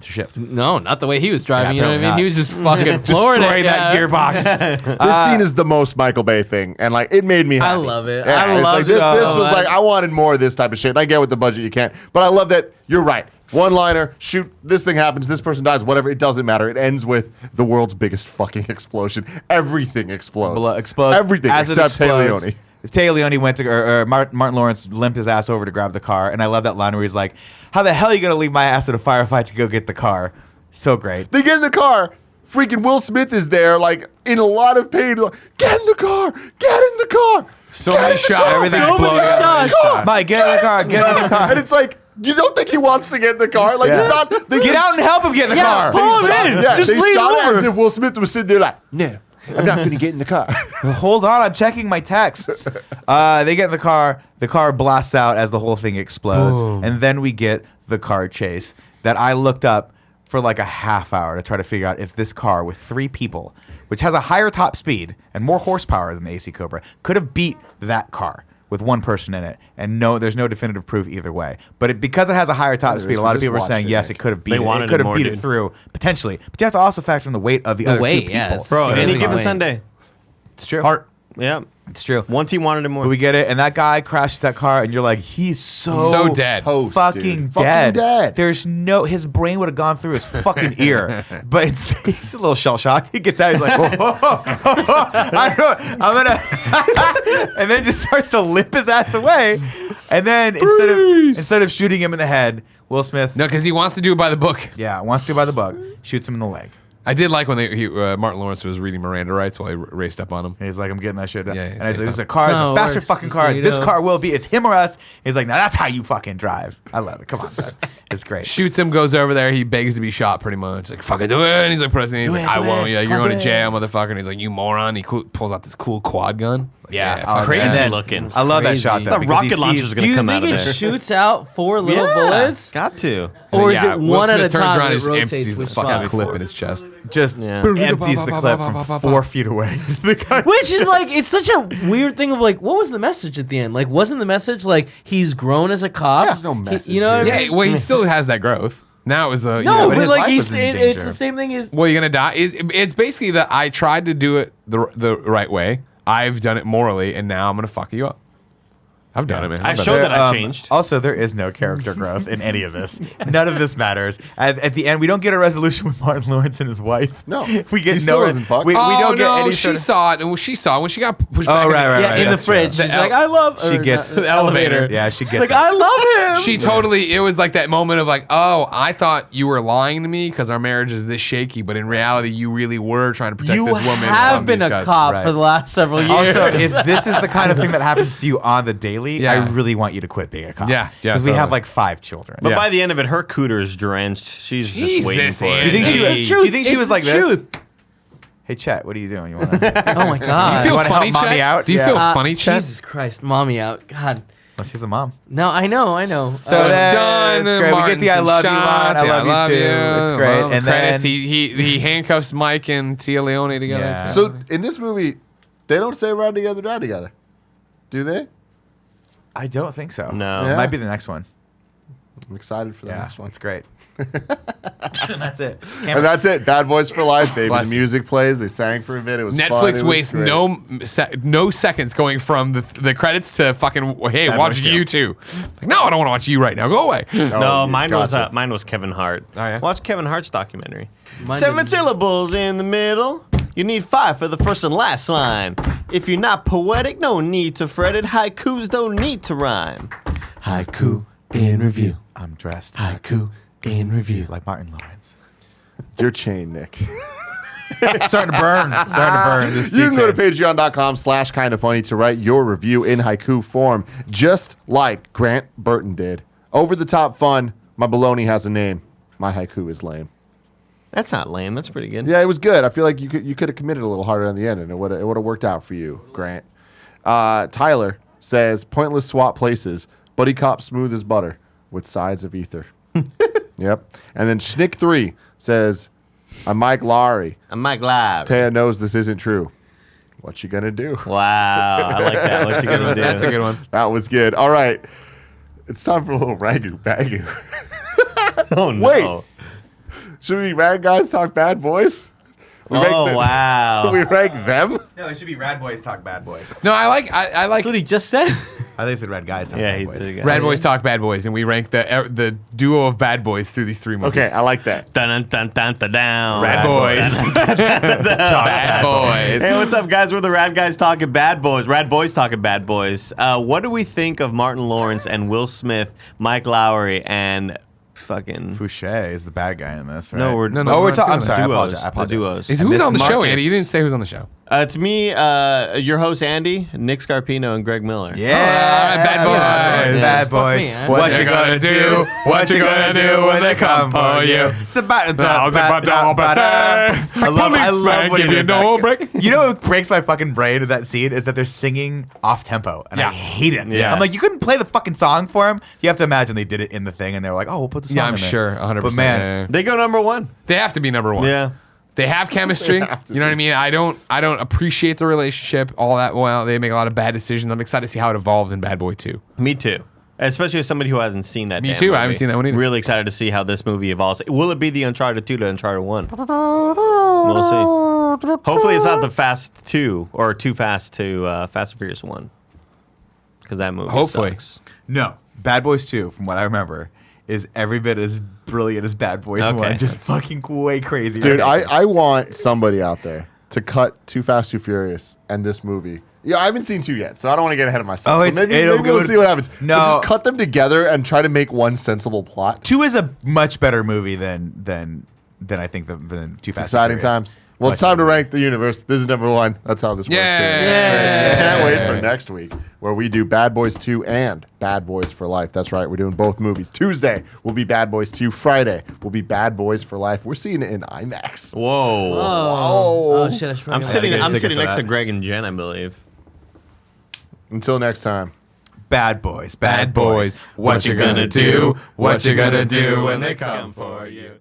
to shift. No, not the way he was driving. Yeah, you know what I mean? apparently He was just fucking Destroy flooring it. that yeah. gearbox. This scene is the most Michael Bay thing, and like it made me happy. I love it. Yeah, I it's love like, it this. so This was much. like I wanted more of this type of shit. I get with the budget you can't, but I love that you're right. One liner, shoot. This thing happens. This person dies. Whatever. It doesn't matter. It ends with the world's biggest fucking explosion. Everything explodes. Explodes. Everything As it except Tay explodes, Leone. If Tay Leone went to, or Martin Lawrence limped his ass over to grab the car, and I love that line where he's like, "How the hell are you gonna leave my ass at a firefight to go get the car?" So great. They get in the car. Freaking Will Smith is there, like in a lot of pain. Like, get in the car. Get in the car. So Get many in the shots. car. Everything's So blowing many up. shots. Mike, get in the car. Get in the car. And it's like, you don't think he wants to get in the car? Like, Yeah. it's not. They Get out and help him get in the Yeah, car. pull him in. Yeah, Just they lean shot it over. as if Will Smith was sitting there like, no, I'm not going to get in the car. Hold on, I'm checking my texts. They get in the car blasts out as the whole thing explodes, and then we get the car chase that I looked up for like a half hour to try to figure out if this car with 3 people, which has a higher top speed and more horsepower than the AC Cobra, could have beat that car with one person in it. And no, there's no definitive proof either way. But because it has a higher top speed, a lot of just people are watched saying it, yes, Nick. it could have beat They it. wanted It could it have more, beat it dude. through potentially. But you have to also factor in the weight of the other 2 weight, people. yeah, it's- Bro, Yeah, any they given wait. Sunday. It's true. Heart. Yeah. It's true. Once he wanted it more. But we get it, and that guy crashes that car, and you're like, he's So dead. Toast, fucking dude. dead. Fucking dead. There's no, his brain would have gone through his fucking ear, but he's a little shell shocked. He gets out, he's like, I'm gonna, and then just starts to limp his ass away, and then instead of shooting him in the head, Will Smith, No, because he wants to do it by the book. wants to by the bug, shoots him in the leg. I did like when Martin Lawrence was reading Miranda rights while he raced up on him. And he's like, I'm getting that shit done. Yeah, and I was say like, this is a something. car, it's No, a it faster works. fucking Just car. so you This know. car will be, it's him or us. He's like, now that's how you fucking drive. I love it. Come on, son. It's great. Shoots him, goes over there. He begs to be shot pretty much. Like, fucking do it. And he's like, pressing. He's Do like, it, I do won't. it. Yeah, Come you're on, going to do it. jail, motherfucker. And he's like, you moron. He pulls out this cool quad gun. Like, Yeah, Crazy and then- looking. I love that Crazy. shot though. The because he rocket launcher's sees- gonna Do you come think out of it there. shoots out 4 little bullets? Got to. Or is Yeah, it Will one at Smith a turns time? around that and just rotates empties the with fucking stuff? clip in his chest. just Yeah. empties the clip from 4 feet away. The guy- Which is like, it's such a weird thing of like, what was the message at the end? Like, wasn't the message like he's grown as a cop? There's no message You know what I Yeah, mean? well, he still has that growth. Now it was a No, but but his like life he's was in it's danger. the same thing as well, you're gonna die. It's basically that I tried to do it the right way. I've done it morally, and now I'm gonna fuck you up. I've done it, man. I I've done showed it. that I've changed. Also, there is no character growth in any of this. None of this matters. At the end, we don't get a resolution with Martin Lawrence and his wife. No. we get He still no. doesn't fuck. We Oh don't get no, any she sort of, saw it, and she saw it when she got pushed back. right, right, Yeah, in the that's true. fridge. The She's el- like, I love. She or gets not- the elevator. Yeah, she She's gets like, it. I love him. She totally. It was like that moment of like, oh, I thought you were lying to me because our marriage is this shaky, but in reality, you really were trying to protect You this woman. have from been these a guys. cop Right. for the last several years. Also, if this is the kind of thing that happens to you on the daily, Yeah. I really want you to quit being a cop. Yeah, yeah, Because we have totally. like 5 children. But Yeah. by the end of it, her cooter is drenched. She's just waiting Jesus, for it. Do you think she? Hey. Do you think she It's was the like this? truth. Hey, Chet, what are you doing? You want to? Oh my god. Do you feel wanna help funny, mommy Chet? out? Do you Yeah. feel funny, Chet? Jesus Christ, mommy out. God. Well, she's a mom. No, I know. So it's that's done. It's great. We get the I love you line. I love you too. It's great. Well, And credits, then he handcuffs Mike and Tia Leone together. Yeah. too. So in this movie, they don't say ride together, die together. Do they? I don't think so. No. Yeah. It might be the next one. I'm excited for the Yeah, next one. it's great. and that's it. And that's it. Bad Boys for Life, baby. Bless The you. music plays. They sang for a bit. It was fun. Netflix It was wastes great. no seconds going from the credits to fucking hey, Bad watch Boys too. you too. Like, no, I don't want to watch you right now. Go away. Oh, No, you mine gotcha. was Kevin Hart. Oh, yeah? Watch Kevin Hart's documentary. Mine 7 didn't. syllables in the middle. You need 5 for the first and last line. If you're not poetic, no need to fret it. Haikus don't need to rhyme. Haiku in review. I'm dressed Haiku in review. like Martin Lawrence. Your chain, Nick. Starting to burn. Starting to burn. This You can go to chain. patreon.com/kindafunny to write your review in haiku form, just like Grant Burton did. Over the top fun. My baloney has a name. My haiku is lame. That's not lame. That's pretty good. Yeah, it was good. I feel like you could have committed a little harder on the end, and it would have worked out for you, Grant. Tyler says pointless swap places. Buddy cop smooth as butter with sides of ether. Yep. And then Schnick3 says, I'm Mike Lowry. I'm Mike Live. Taya knows this isn't true. What you gonna do? Wow. I like that. What you gonna do? That's a good one. That was good. All right. It's time for a little ragu bagu. Oh, no. Wait. Should we rag guys talk bad boys? Oh, wow. We rank them? No, it should be Rad Boys Talk Bad Boys. No, I like That's what he just said. I think it said Red Guys Talk Yeah, Bad he's Boys. a guy. Bad Boys talk Bad Boys, and we rank the duo of bad boys through these 3 movies. Okay, I like that. Dun, dun, dun, dun, down. Bad boys. Bad boys. Hey, what's up, guys? We're the Rad Guys talking bad boys. Rad Boys talking bad boys. What do we think of Martin Lawrence and Will Smith, Mike Lowry, and fucking... Fouché is the bad guy in this, right? No, we're No, no, Oh, we're we're not talking. I'm doing sorry. I duos. apologize. I The apologize. duos. Is I who's missed on the show, Marcus. Andy? You didn't say who's on the show. It's me, your host, Andy, Nick Scarpino, and Greg Miller. Yeah, All right, bad boys. bad Fuck boys. me, huh? What you gonna do? What you gonna do when they come for you? It's about. I love when he does that. You know what breaks my fucking brain in that scene is that they're singing off tempo, and I Yeah. hate it. Yeah. I'm like, you couldn't play the fucking song for him. You have to imagine they did it in the thing, and they were like, oh, we'll put the song. Yeah, I'm in there. sure, 100%. But man, yeah. They go number 1. They have to be number 1. Yeah. They have chemistry. have to You know what I be. mean? I don't appreciate the relationship all that well. They make a lot of bad decisions. I'm excited to see how it evolves in Bad Boy 2. Me too. Especially as somebody who hasn't seen that. Me damn too. I movie. haven't seen that one either. Really excited to see how this movie evolves. Will it be the Uncharted 2 to Uncharted 1? We'll see. Hopefully, it's not the Fast 2 or Too Fast to Fast and Furious 1. Because that movie Hopefully. sucks. no, Bad Boys 2, from what I remember, is every bit as brilliant as Bad Boys Okay. 1. Just fucking way crazy. Dude, I want somebody out there to cut Too Fast, Too Furious and this movie. Yeah, I haven't seen 2 yet, so I don't want to get ahead of myself. Oh, So it's- maybe it'll we'll go- see what happens. No. But just cut them together and try to make one sensible plot. 2 is a much better movie than I think than Too Fast. Exciting and Furious. times. Well, it's time to rank the universe. This is number 1. That's how this works. Yeah. here. Yeah. Can't wait for next week where we do Bad Boys 2 and Bad Boys for Life. That's right. We're doing both movies. Tuesday will be Bad Boys 2. Friday will be Bad Boys for Life. We're seeing it in IMAX. Whoa. Oh shit! I should I'm probably sitting. get a I'm ticket sitting for next to that. Greg and Jen, I believe. Until next time. Bad Boys. Bad boys. What you gonna do? What you gonna do when they come for you?